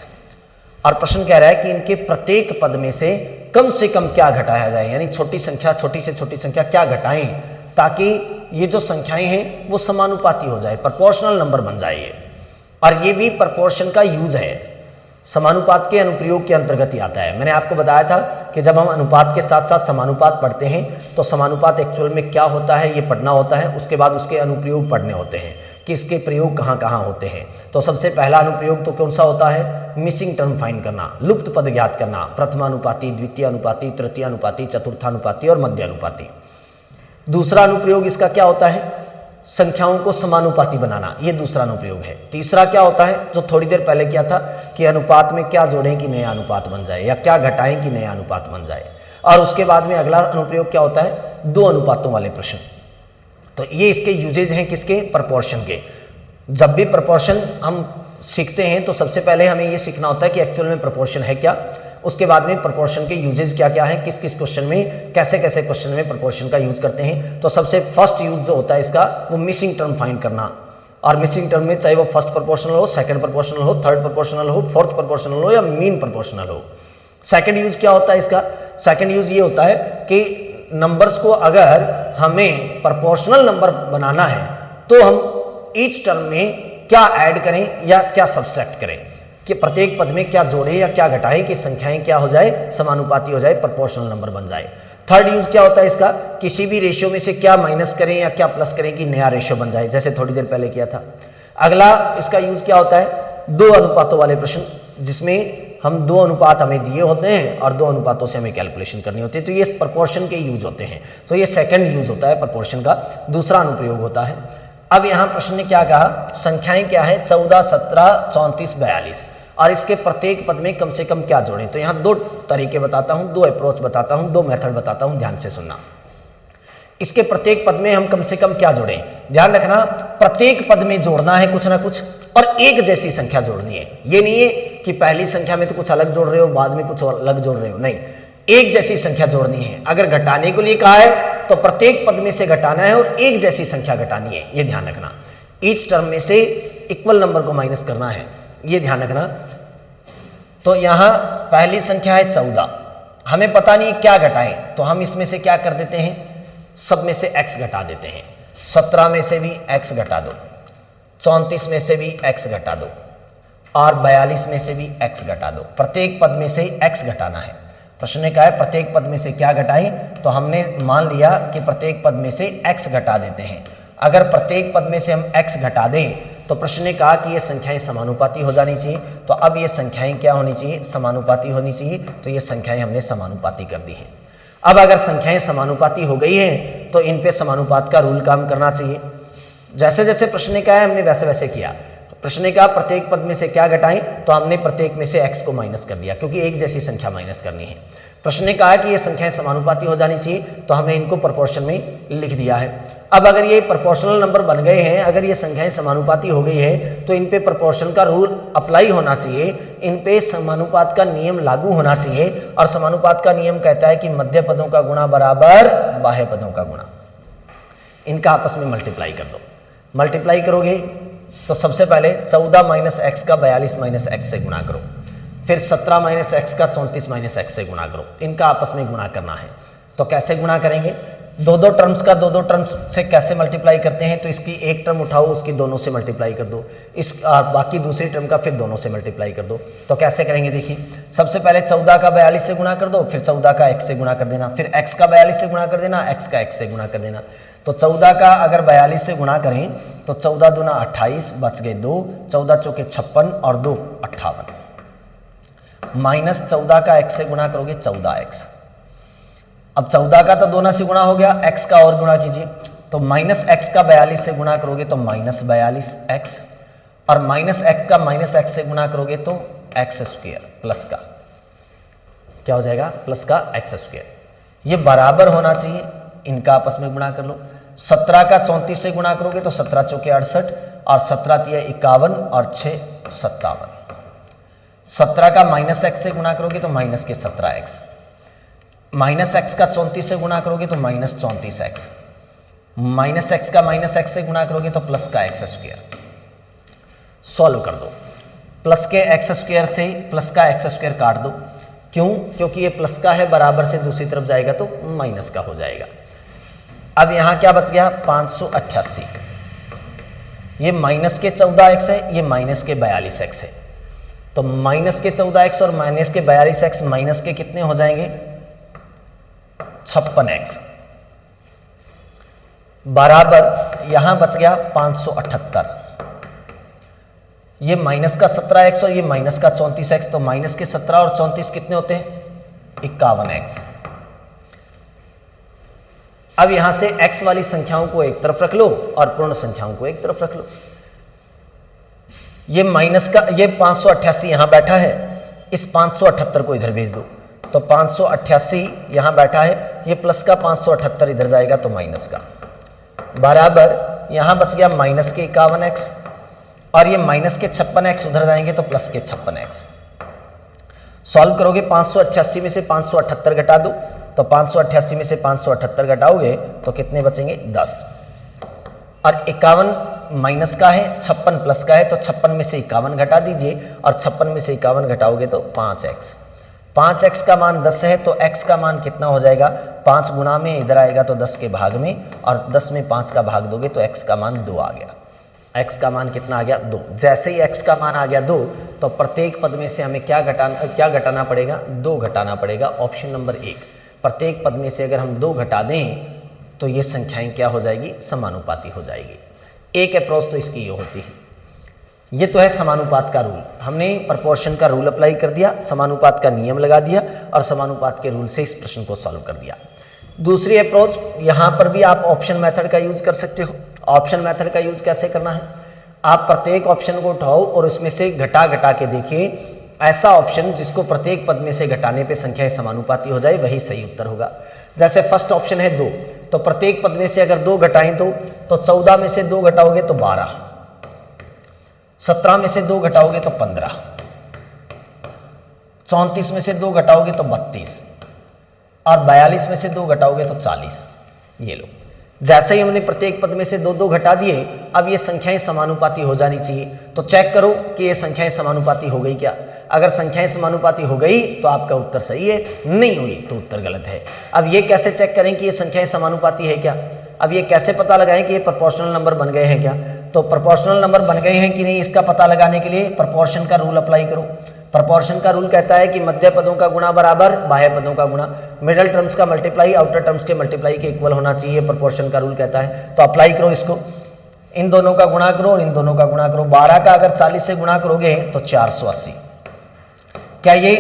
और प्रश्न कह रहा है कि इनके प्रत्येक पद में से कम क्या घटाया जाए, यानी छोटी से छोटी संख्या क्या घटाएं ताकि ये जो संख्याएं हैं वो समानुपाती हो जाए, प्रोपोर्शनल नंबर बन जाए ये। और ये भी प्रोपोर्शन का यूज है, समानुपात के अनुप्रयोग के अंतर्गत ही आता है। मैंने आपको बताया था कि जब हम अनुपात के साथ साथ समानुपात पढ़ते हैं तो समानुपात एक्चुअल में क्या होता है ये पढ़ना होता है, उसके बाद उसके अनुप्रयोग पढ़ने होते हैं कि इसके प्रयोग कहाँ कहाँ होते हैं। तो सबसे पहला अनुप्रयोग तो कौन सा होता है, मिसिंग टर्म फाइंड करना, लुप्त पद ज्ञात करना, प्रथमानुपाती, द्वितीयानुपाती, तृतीयानुपाती, चतुर्थानुपाती और मध्यानुपाती। दूसरा अनुप्रयोग इसका क्या होता है, संख्याओं को समानुपाती बनाना, ये दूसरा अनुप्रयोग है। तीसरा क्या होता है, जो थोड़ी देर पहले किया था कि अनुपात में क्या जोड़ें कि नया अनुपात बन जाए या क्या घटाएं कि नया अनुपात बन जाए। और उसके बाद में अगला अनुप्रयोग क्या होता है, 2 अनुपातों वाले प्रश्न। तो ये इसके यूजेज हैं किसके, प्रोपोर्शन के। जब भी प्रोपोर्शन हम सीखते हैं तो सबसे पहले हमें ये सीखना होता है कि एक्चुअल में प्रोपोर्शन है क्या, उसके बाद में प्रोपोर्शन के यूजेज क्या क्या है, किस किस क्वेश्चन में कैसे कैसे क्वेश्चन में प्रोपोर्शन का यूज करते हैं। तो सबसे फर्स्ट यूज जो होता है इसका वो मिसिंग टर्म फाइंड करना। और मिसिंग टर्म में चाहे वो फर्स्ट प्रोपोर्शनल हो, सेकंड प्रोपोर्शनल हो, थर्ड प्रोपोर्शनल हो, फोर्थ प्रोपोर्शनल हो या मीन प्रोपोर्शनल हो। सेकंड यूज क्या होता है इसका, सेकंड यूज ये होता है कि नंबर्स को अगर हमें प्रोपोर्शनल नंबर बनाना है तो हम ईच टर्म में क्या ऐड करें या क्या सब्सट्रैक्ट करें, कि प्रत्येक पद में क्या जोड़े या क्या घटाए कि संख्याएं क्या हो जाए, समानुपाती हो जाए, प्रोपोर्शनल नंबर बन जाए। थर्ड यूज क्या होता है इसका, किसी भी रेशियो में से क्या माइनस करें या क्या प्लस करें कि नया रेशियो बन जाए, जैसे थोड़ी देर पहले किया था। अगला इसका यूज क्या होता है, 2 अनुपातों वाले प्रश्न, जिसमें हम 2 अनुपात हमें दिए होते हैं और 2 अनुपातों से हमें कैलकुलेशन करनी होती है। तो ये प्रोपोर्शन के यूज होते हैं। तो ये सेकंड यूज होता है प्रोपोर्शन का, दूसरा अनुप्रयोग होता है। अब यहाँ प्रश्न ने क्या कहा, संख्याएं क्या है, 14, 17, 34, 42 और इसके प्रत्येक पद में कम से कम क्या जोड़ें। तो यहाँ 2 तरीके बताता हूँ, 2 अप्रोच बताता हूँ, 2 मेथड बताता हूँ, ध्यान से सुनना। इसके प्रत्येक पद में हम कम से कम क्या जोड़ें, ध्यान रखना प्रत्येक पद में जोड़ना है कुछ ना कुछ और एक जैसी संख्या जोड़नी है। ये नहीं है कि पहली संख्या में तो कुछ अलग जोड़ रहे हो, बाद में कुछ अलग जोड़ रहे हो, नहीं, एक जैसी संख्या जोड़नी है। अगर घटाने के लिए कहा है तो प्रत्येक पद में से घटाना है और एक जैसी संख्या घटानी है, ये ध्यान रखना। ईच टर्म में से इक्वल नंबर को माइनस करना है, ये ध्यान रखना। तो यहां पहली संख्या है 14, हमें पता नहीं क्या घटाएं, तो हम इसमें से क्या कर देते हैं, सब में से x घटा देते हैं। 17 में से भी x घटा दो, 34 में से भी x घटा दो और 42 में से भी x घटा दो। प्रत्येक पद में से x घटाना है। प्रश्न ने कहा है प्रत्येक पद में से क्या घटाएं, तो हमने मान लिया कि प्रत्येक पद में से x घटा देते हैं। अगर प्रत्येक पद में से हम x घटा दें तो प्रश्न ने कहा कि ये संख्याएं समानुपाती हो जानी चाहिए। तो अब ये संख्याएं क्या होनी चाहिए, समानुपाती होनी चाहिए। तो ये संख्याएं हमने समानुपाती कर दी हैं। अब अगर संख्याएं समानुपाती हो गई हैं तो इन पे समानुपात का रूल काम करना चाहिए। जैसे जैसे प्रश्न ने कहा है हमने वैसे वैसे किया। प्रश्न ने कहा प्रत्येक पद में से क्या घटाएं, तो हमने प्रत्येक में से x को माइनस कर दिया, क्योंकि एक जैसी संख्या माइनस करनी है। प्रश्न ने कहा कि ये संख्याएं समानुपाती हो जानी चाहिए, तो हमने इनको प्रोपोर्शन में लिख दिया है। अब अगर ये प्रोपोर्शनल नंबर बन गए हैं, अगर ये संख्याएं समानुपाती हो गई है तो इन पे प्रोपोर्शन का रूल अप्लाई होना चाहिए, इन पे समानुपात का नियम लागू होना चाहिए। और समानुपात का नियम कहता है कि मध्य पदों का गुणा बराबर बाह्य पदों का गुणा। इनका आपस में मल्टीप्लाई कर दो। मल्टीप्लाई करोगे तो सबसे पहले 14 माइनस एक्स का 42 माइनस एक्स से गुणा करो, फिर 17 माइनस एक्स का 34 माइनस एक्स से गुणा करो। इनका आपस में गुणा करना है। तो कैसे गुणा करेंगे, दो दो टर्म्स से कैसे मल्टीप्लाई करते हैं, तो इसकी एक टर्म उठाओ, उसकी दोनों से मल्टीप्लाई कर दो, इस बाकी दूसरी टर्म का फिर दोनों से मल्टीप्लाई कर दो। तो कैसे करेंगे देखिए, सबसे पहले 14 का 42 से गुणा कर दो, फिर 14 का x से गुणा कर देना, फिर x का 42 से गुणा कर देना, x का x से गुणा कर देना। तो 14 का अगर 42 से गुणा करें तो 14 दूना 28, बच गए 2, 14 चौके 56 और 2 58, माइनस 14 का x से गुणा करोगे 14x। अब 14 का तो दोनों से गुणा हो गया, x का और गुणा कीजिए तो माइनस एक्स का 42 से गुणा करोगे तो माइनस 42x, और माइनस एक्स का माइनस एक्स से गुणा करोगे तो एक्स स्क्वायर प्लस का क्या हो जाएगा, प्लस का एक्स स्क्वायर। ये बराबर होना चाहिए, इनका आपस में गुणा कर लो। 17 का 34 से गुणा करोगे तो 17 चौके 68, और 17 तिया 51 और 6 57। 17 का माइनस एक्स से गुणा करोगे तो माइनस के 17x, माइनस एक्स का 34 से गुणा करोगे तो माइनस 34x, माइनस एक्स का माइनस एक्स से गुणा करोगे तो प्लस का एक्स स्क्वायर। सॉल्व कर दो, प्लस के एक्स स्क्वायर से प्लस का एक्स स्क्वायर काट दो। क्यों? क्योंकि ये प्लस का है, बराबर से दूसरी तरफ जाएगा तो माइनस का हो जाएगा। अब यहां क्या बच गया, 588। ये माइनस के 14x है, ये माइनस के 42x है। तो माइनस के 14x और माइनस के 42x माइनस के कितने हो जाएंगे, 56x, बराबर यहां बच गया 578। ये माइनस का 17x और ये माइनस का 34x, तो माइनस के 17 और 34 कितने होते हैं, 51x। अब यहां से x वाली संख्याओं को एक तरफ रख लो और पूर्ण संख्याओं को एक तरफ रख लो। ये माइनस का, ये 588 यहां बैठा है, इस 578 को इधर भेज दो, तो 588 यहां बैठा है, ये प्लस का 578 इधर जाएगा तो माइनस का, बराबर यहां बच गया माइनस के 51x, और ये माइनस के 56x उधर जाएंगे तो प्लस के 56x। सॉल्व करोगे, 588 में से 578 घटा दो, तो 588 में से 578 घटाओगे तो कितने बचेंगे, 10। और 51 माइनस का है, 56 प्लस का है, तो 56 में से 51 घटा दीजिए, और 56 में से 51 घटाओगे तो 5x। 5x का मान 10 है, तो x का मान कितना हो जाएगा, 5 गुना में इधर आएगा तो 10 के भाग में, और 10 में 5 का भाग दोगे तो x का मान 2 आ गया। x का मान कितना आ गया, 2। जैसे ही x का मान आ गया 2, तो प्रत्येक पद में से हमें क्या घटाना पड़ेगा, 2 घटाना पड़ेगा। ऑप्शन नंबर 1, प्रत्येक पद में से अगर हम 2 घटा दें तो ये संख्याएं क्या हो जाएगी, समानुपाती हो जाएगी। एक अप्रोच तो इसकी ये होती है। ये तो है समानुपात का रूल, हमने प्रपोर्शन का रूल अप्लाई कर दिया, समानुपात का नियम लगा दिया, और समानुपात के रूल से इस प्रश्न को सॉल्व कर दिया। दूसरी अप्रोच, यहां पर भी आप ऑप्शन मेथड का यूज कर सकते हो। ऑप्शन मेथड का यूज कैसे करना है, आप प्रत्येक ऑप्शन को उठाओ और उसमें से घटा के देखिए, ऐसा ऑप्शन जिसको प्रत्येक पद में से घटाने पे संख्याएं समानुपाती हो जाए, वही सही उत्तर होगा। जैसे फर्स्ट ऑप्शन है 2, तो प्रत्येक पद में से अगर 2 घटाएं तो 14 में से 2 घटाओगे तो 12, 17 में से 2 घटाओगे तो 15, 34 में से 2 घटाओगे तो 32, और 42 में से 2 घटाओगे तो 40। ये लो, जैसे ही हमने प्रत्येक पद में से 2 घटा दिए, अब ये संख्याएं समानुपाती हो जानी चाहिए। तो चेक करो कि ये संख्याएं समानुपाती हो गई क्या। अगर संख्याएं समानुपाती हो गई तो आपका उत्तर सही है, नहीं हुई तो उत्तर गलत है। अब ये कैसे चेक करें कि ये संख्याएं समानुपाती है क्या, अब ये कैसे पता लगाएं कि ये प्रोपोर्शनल नंबर बन गए हैं क्या। तो प्रोपोर्शनल नंबर बन गए हैं कि नहीं, इसका पता लगाने के लिए प्रोपोर्शन का रूल अप्लाई करो। प्रोपोर्शन का रूल कहता है कि मध्य पदों का गुणा बराबर बाह्य पदों का गुणा, मिडल टर्म्स का मल्टीप्लाई आउटर टर्म्स के मल्टीप्लाई के इक्वल होना चाहिए, प्रोपोर्शन का रूल कहता है। तो अप्लाई करो इसको, इन दोनों का गुणा करो और इन दोनों का गुणा करो। 12 का अगर 40 से गुणा करोगे तो 480, क्या ये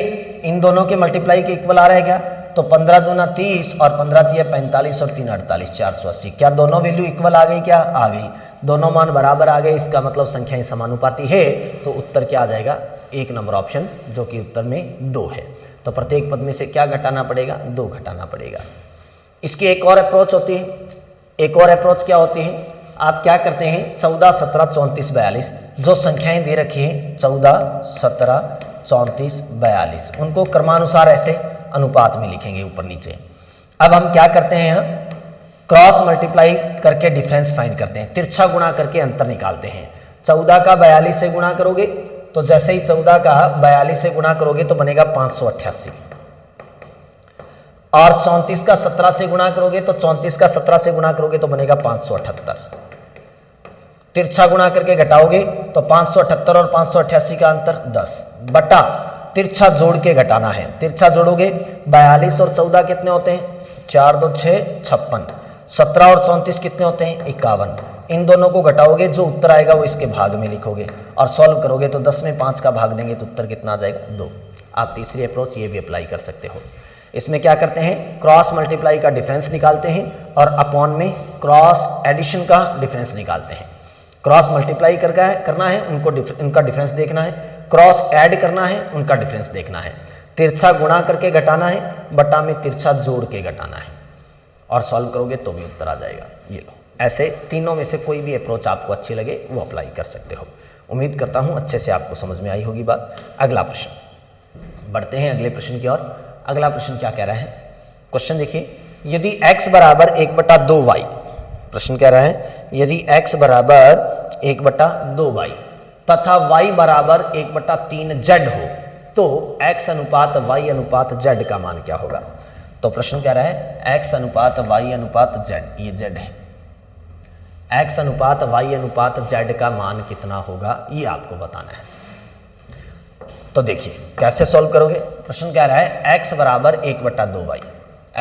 इन दोनों के मल्टीप्लाई के इक्वल आ रहा है क्या। तो 15 दूना 30 और 15 तिया 45 और 3 48, 480। क्या दोनों वैल्यू इक्वल आ गई क्या, आ गई। दोनों मान बराबर आ गए, इसका मतलब संख्याएं समानुपाती है। तो उत्तर क्या आ जाएगा, 1 नंबर ऑप्शन, जो कि उत्तर में 2 है। तो प्रत्येक पद में से क्या घटाना पड़ेगा, 2 घटाना पड़ेगा। इसकी एक और अप्रोच होती है, एक और अप्रोच क्या होती है, आप क्या करते हैं 14, 17, 34, 42 जो संख्याएं दे रखी है 14, 17, 34, 42 उनको क्रमानुसार ऐसे अनुपात में लिखेंगे ऊपर नीचे। अब हम क्या करते हैं, यहाँ क्रॉस मल्टीप्लाई करके डिफरेंस फाइंड करते हैं, तिरछा गुणा करके अंतर निकालते हैं। 14 का 42 से गुणा करोगे तो जैसे ही 14 का 42 से गुणा करोगे तो बनेगा 588, और 34 का 17 से गुणा करोगे तो 34 का 17 से गुणा करोगे तो बनेगा 578। तिरछा गुणा करके घटाओगे तो 578 और 588 का अंतर 10 बटा तिरछा जोड़ के घटाना है। तिरछा जोड़ोगे 42 और 14 कितने होते हैं, 4 2 6 56, 17 और 34 कितने होते हैं, 51। इन दोनों को घटाओगे, जो उत्तर आएगा वो इसके भाग में लिखोगे और सॉल्व करोगे तो 10 में 5 का भाग देंगे तो उत्तर कितना आ जाएगा, 2। आप तीसरी अप्रोच ये भी अप्लाई कर सकते हो। इसमें क्या करते हैं, क्रॉस मल्टीप्लाई का डिफरेंस निकालते हैं और अपॉन में क्रॉस एडिशन का डिफरेंस निकालते हैं। क्रॉस मल्टीप्लाई करना है उनका डिफरेंस देखना है, क्रॉस ऐड करना है उनका डिफरेंस देखना है, तिरछा गुणा करके घटाना है, बटा में तिरछा जोड़ के घटाना है और सॉल्व करोगे तो भी उत्तर आ जाएगा। ये लो, ऐसे तीनों में से कोई भी अप्रोच आपको अच्छी लगे वो अप्लाई कर सकते हो। उम्मीद करता हूँ अच्छे से आपको समझ में आई होगी बात। अगला प्रश्न, बढ़ते हैं अगले प्रश्न की ओर। अगला प्रश्न क्या कह रहा है, क्वेश्चन देखिए, यदि x बराबर 1/2y, प्रश्न कह रहा है यदि x बराबर 1/2y तथा y बराबर 1/3z हो तो x अनुपात y अनुपात z का मान क्या होगा। तो प्रश्न कह रहा है x अनुपात y अनुपात z, ये z है, x अनुपात y अनुपात z का मान कितना होगा ये आपको बताना है। तो देखिए कैसे सॉल्व करोगे। प्रश्न कह रहा है x बराबर 1/2y,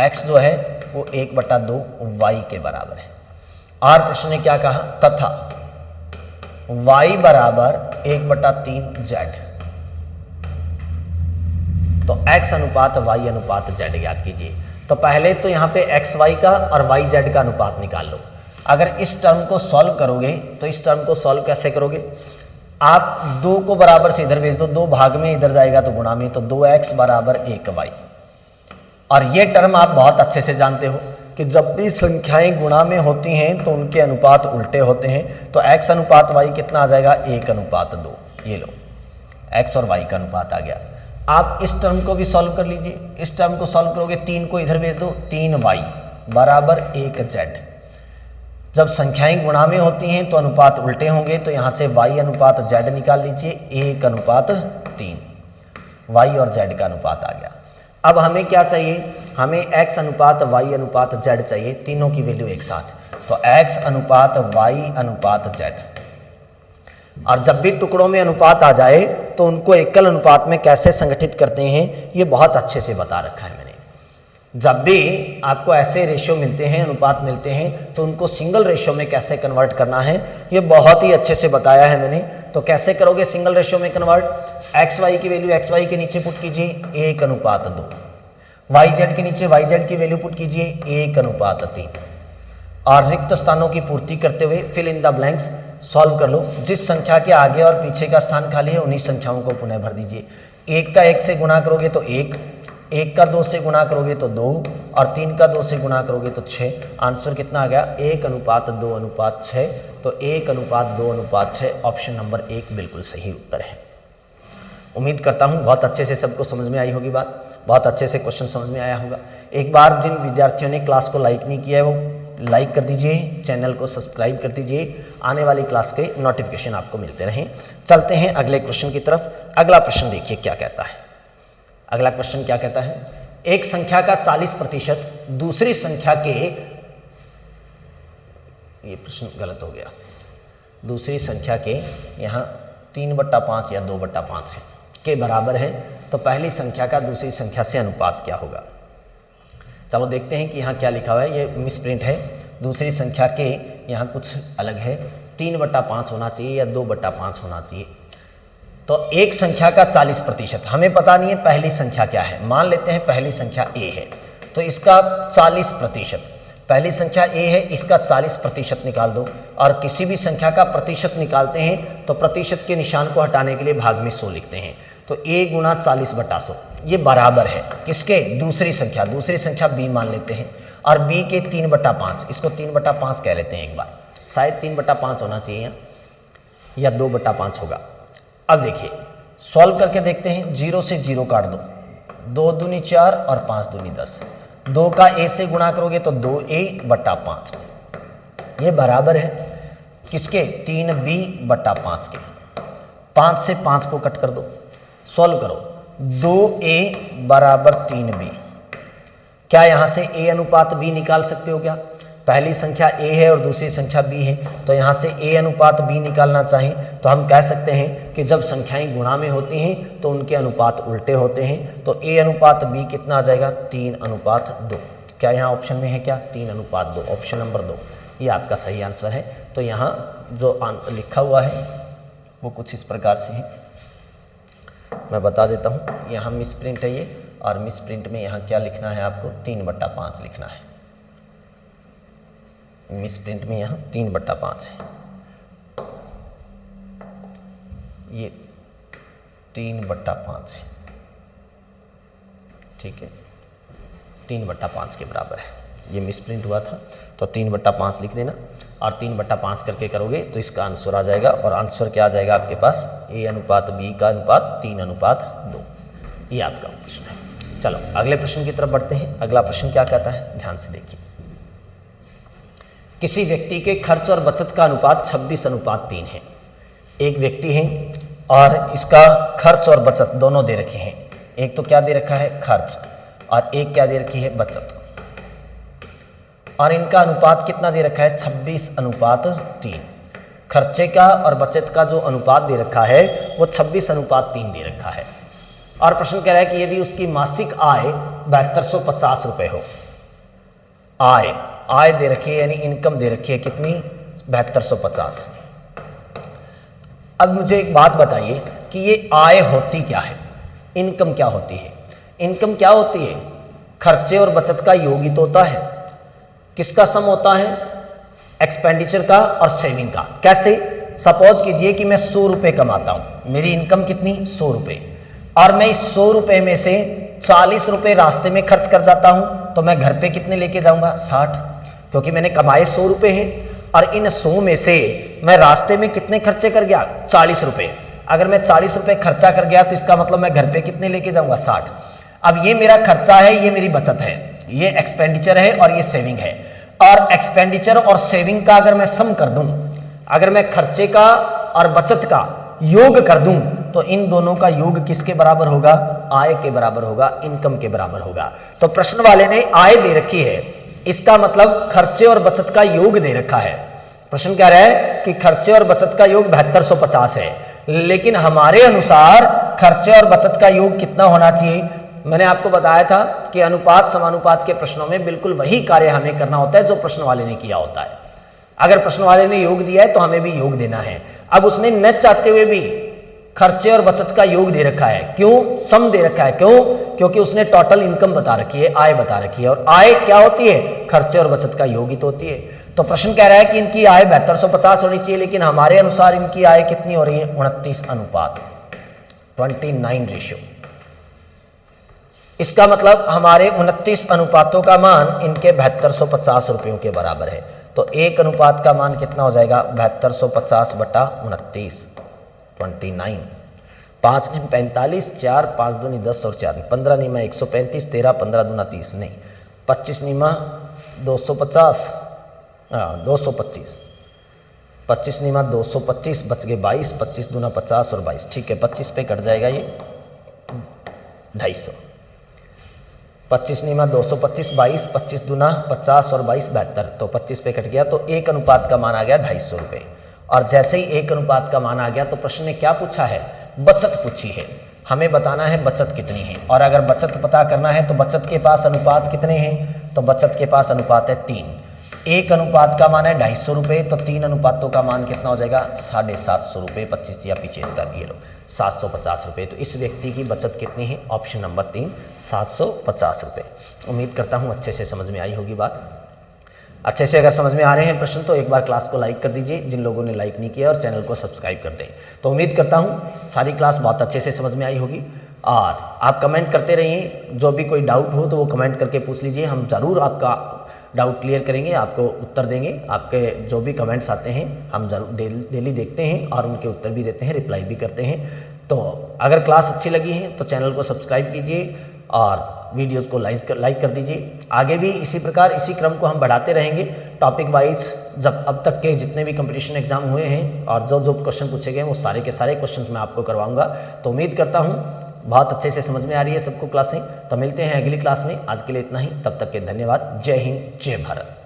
x जो है वो 1/2y के बराबर है और प्रश्न ने क्या कहा, तथा y बराबर 1/3z, तो x अनुपात y अनुपात z ज्ञात कीजिए। तो पहले तो यहाँ पे x y का और y z का अनुपात निकाल लो। अगर इस टर्म को सॉल्व करोगे तो इस टर्म को सॉल्व कैसे करोगे, आप 2 को बराबर से इधर भेज दो, 2 भाग में इधर जाएगा तो गुणा में, तो 2x बराबर 1y। और ये टर्म आप बहुत अच्छे से जानते हो कि जब भी संख्याएं गुणा में होती हैं तो उनके अनुपात उल्टे होते हैं। तो x अनुपात y कितना आ जाएगा, 1/2। ये लो, x और y का अनुपात आ गया। आप इस टर्म को भी सॉल्व कर लीजिए। इस टर्म को सॉल्व करोगे, 3 को इधर भेज दो, 3y बराबर 1z। जब संख्याएं गुणा में होती हैं तो अनुपात उल्टे होंगे, तो यहाँ से y अनुपात z निकाल लीजिए, 1/3, y और z का अनुपात आ गया। अब हमें क्या चाहिए, हमें x अनुपात y अनुपात z चाहिए, तीनों की वैल्यू एक साथ। तो x अनुपात y अनुपात z, और जब भी टुकड़ों में अनुपात आ जाए तो उनको एकल अनुपात में कैसे संगठित करते हैं ये बहुत अच्छे से बता रखा है मैंने। जब भी आपको ऐसे रेशियो मिलते हैं, अनुपात मिलते हैं, तो उनको सिंगल रेशियो में कैसे कन्वर्ट करना है ये बहुत ही अच्छे से बताया है मैंने। तो कैसे करोगे सिंगल रेशियो में कन्वर्ट, एक्स वाई की वैल्यू एक्स वाई के नीचे पुट कीजिए 1/2, वाई जेड के नीचे वाई जेड की वैल्यू पुट कीजिए 1/3, और रिक्त स्थानों की पूर्ति करते हुए fill in the blanks solve कर लो। जिस संख्या के आगे और पीछे का स्थान खाली है उन्हीं संख्याओं को पुनः भर दीजिए। 1 का 1 से गुणा करोगे तो 1, 1 का 2 से गुणा करोगे तो 2, और 3 का 2 से गुणा करोगे तो 6। आंसर कितना आ गया, 1/2/6। तो 1/2/6 ऑप्शन नंबर 1 बिल्कुल सही उत्तर है। उम्मीद करता हूँ बहुत अच्छे से सबको समझ में आई होगी बात, बहुत अच्छे से क्वेश्चन समझ में आया होगा। एक बार जिन विद्यार्थियों ने क्लास को लाइक नहीं किया है वो लाइक कर दीजिए, चैनल को सब्सक्राइब कर दीजिए, आने वाली क्लास के नोटिफिकेशन आपको मिलते रहें। चलते हैं अगले क्वेश्चन की तरफ। अगला प्रश्न देखिए क्या कहता है। अगला क्वेश्चन क्या कहता है, एक संख्या का 40% दूसरी संख्या के, ये प्रश्न गलत हो गया, दूसरी संख्या के यहाँ 3/5 या 2/5 है के बराबर है, तो पहली संख्या का दूसरी संख्या से अनुपात क्या होगा। चलो देखते हैं कि यहाँ क्या लिखा हुआ है, ये मिसप्रिंट है, दूसरी संख्या के यहाँ कुछ अलग है, 3/5 होना चाहिए या 2/5 होना चाहिए। तो एक संख्या का 40%, हमें पता नहीं है पहली संख्या क्या है, मान लेते हैं पहली संख्या a है, तो इसका 40%, पहली संख्या a है, इसका 40% निकाल दो। और किसी भी संख्या का प्रतिशत निकालते हैं तो प्रतिशत के निशान को हटाने के लिए भाग में 100 लिखते हैं। तो a गुना 40/100 ये बराबर है किसके, दूसरी संख्या b मान लेते हैं, और b के 3/5, इसको 3/5 कह लेते हैं एक बार, शायद 3/5 होना चाहिए या 2/5 होगा। अब देखिए सॉल्व करके देखते हैं, 0 से 0 काट दो, 2 दूनी 4 और 5 दूनी 10, 2 का a से गुणा करोगे तो 2a/5, ये बराबर है किसके, 3b/5 के। 5 से 5 को कट कर दो, सॉल्व करो, 2a बराबर 3b। क्या यहाँ से a अनुपात b निकाल सकते हो क्या, पहली संख्या a है और दूसरी संख्या b है, तो यहाँ से a अनुपात b निकालना चाहिए। तो हम कह सकते हैं कि जब संख्याएं गुणा में होती हैं तो उनके अनुपात उल्टे होते हैं। तो a अनुपात b कितना आ जाएगा, 3/2। क्या यहाँ ऑप्शन में है क्या, 3/2, ऑप्शन नंबर 2 ये आपका सही आंसर है। तो यहाँ जो लिखा हुआ है वो कुछ इस प्रकार से है, मैं बता देता हूँ, यहाँ मिसप्रिंट है ये, और मिस प्रिंट में यहाँ क्या लिखना है आपको 3/5 लिखना है। मिस प्रिंट में यहाँ 3/5 है, ये 3/5 है, ठीक है, 3/5 के बराबर है। ये मिस प्रिंट हुआ था तो 3/5 लिख देना और 3/5 करके करोगे तो इसका आंसर आ जाएगा और आंसर क्या आ जाएगा आपके पास A/B का अनुपात 3/2। ये आपका प्रश्न है। चलो अगले प्रश्न की तरफ बढ़ते हैं। अगला प्रश्न क्या कहता है, ध्यान से देखिए। किसी व्यक्ति के खर्च और बचत का अनुपात 26/3 है। एक व्यक्ति है और इसका खर्च और बचत दोनों दे रखे हैं। एक तो क्या दे रखा है खर्च और एक क्या दे रखी है बचत, और इनका अनुपात कितना दे रखा है 26/3। खर्चे का और बचत का जो अनुपात दे रखा है वो 26/3 दे रखा है। और प्रश्न कह रहा है कि यदि उसकी मासिक आय 7250 रुपये हो, आय दे रखी है यानी इनकम दे रखी है कितनी 7250। अब मुझे एक बात बताइए कि ये आय होती क्या है, इनकम क्या होती है। इनकम क्या होती है, खर्चे और बचत का योग ही तो होता है। किसका सम होता है, एक्सपेंडिचर का और सेविंग का। कैसे, सपोज कीजिए कि मैं 100 रुपये कमाता हूं, मेरी इनकम कितनी 100 रुपये, और मैं इस 100 रुपये में से 40 रुपये रास्ते में खर्च कर जाता हूं, तो मैं घर पे कितने लेके जाऊंगा 60, क्योंकि मैंने कमाए 100 रुपये हैं और इन 100 में से मैं रास्ते में कितने खर्चे कर गया 40 रुपये। अगर मैं 40 रुपये खर्चा कर गया तो इसका मतलब मैं घर पे कितने लेके जाऊंगा 60। अब ये मेरा खर्चा है, ये मेरी बचत है, ये एक्सपेंडिचर है और ये सेविंग है। और एक्सपेंडिचर और सेविंग का अगर मैं सम कर दूं, अगर मैं खर्चे का और बचत का योग कर दूं, तो इन दोनों का योग किसके बराबर होगा, आय के बराबर होगा, इनकम के बराबर होगा। तो प्रश्न वाले ने आय दे रखी है, इसका मतलब खर्चे और बचत का योग दे रखा है। प्रश्न कह रहा है कि खर्चे और बचत का योग 7250 है, लेकिन हमारे अनुसार खर्चे और बचत का योग कितना होना चाहिए। मैंने आपको बताया था कि अनुपात समानुपात के प्रश्नों में बिल्कुल वही कार्य हमें करना होता है जो प्रश्न वाले ने किया होता है। अगर प्रश्न वाले ने योग दिया है तो हमें भी योग देना है। अब उसने न चाहते हुए भी खर्चे और बचत का योग दे रखा है, क्यों, सम दे रखा है, क्यों, क्योंकि उसने टोटल इनकम बता रखी है, आय बता रखी है, और आय क्या होती है, खर्चे और बचत का योग ही तो होती है। तो प्रश्न कह रहा है कि इनकी आय 7250 होनी चाहिए, लेकिन हमारे अनुसार इनकी आय कितनी हो रही है 29 रेशियो। इसका मतलब हमारे 29 अनुपातों का मान इनके 7250 रुपयों के बराबर है। तो एक अनुपात का मान कितना हो जाएगा 7250/29, 29। 5 × 45, 4, 5 दूनी 10 और 4 15 निमा 135, 13 15 दूना 30 नहीं 25 निमा 250, 225, 25 निमा 225 बच गए 22, 25 दूना 50 और 22, ठीक है 25 पे कट जाएगा ये 250। 25 निमा 225, 22, 25 दूना 50 और 22 72, तो 25 पे कट गया, तो एक अनुपात का मान आ गया 250 रुपये। और जैसे ही एक अनुपात का मान आ गया तो प्रश्न ने क्या पूछा है, बचत पूछी है। हमें बताना है बचत कितनी है, और अगर बचत पता करना है तो बचत के पास अनुपात कितने हैं, तो बचत के पास अनुपात है 3। एक अनुपात का मान है 250 रुपये, तो 3 अनुपातों का मान कितना हो जाएगा 750 रुपये, 25 या 75, ये लो 750 रुपये। तो इस व्यक्ति की बचत कितनी है, ऑप्शन नंबर 3 750 रुपये। उम्मीद करता हूँ अच्छे से समझ में आई होगी बात। अच्छे से अगर समझ में आ रहे हैं प्रश्न तो एक बार क्लास को लाइक कर दीजिए, जिन लोगों ने लाइक नहीं किया, और चैनल को सब्सक्राइब कर दें। तो उम्मीद करता हूँ सारी क्लास बहुत अच्छे से समझ में आई होगी, और आप कमेंट करते रहिए। जो भी कोई डाउट हो तो वो कमेंट करके पूछ लीजिए, हम ज़रूर आपका डाउट क्लियर करेंगे, आपको उत्तर देंगे। आपके जो भी कमेंट्स आते हैं हम जरूर डेली देखते हैं और उनके उत्तर भी देते हैं, रिप्लाई भी करते हैं। तो अगर क्लास अच्छी लगी है तो चैनल को सब्सक्राइब कीजिए और वीडियोस को लाइक कर दीजिए। आगे भी इसी प्रकार इसी क्रम को हम बढ़ाते रहेंगे, टॉपिक वाइज। जब अब तक के जितने भी कंपटीशन एग्जाम हुए हैं और जो जो क्वेश्चन पूछे गए वो सारे के सारे क्वेश्चंस मैं आपको करवाऊंगा। तो उम्मीद करता हूँ बहुत अच्छे से समझ में आ रही है सबको क्लासें। तो मिलते हैं अगली क्लास में, आज के लिए इतना ही, तब तक के धन्यवाद। जय हिंद, जय भारत।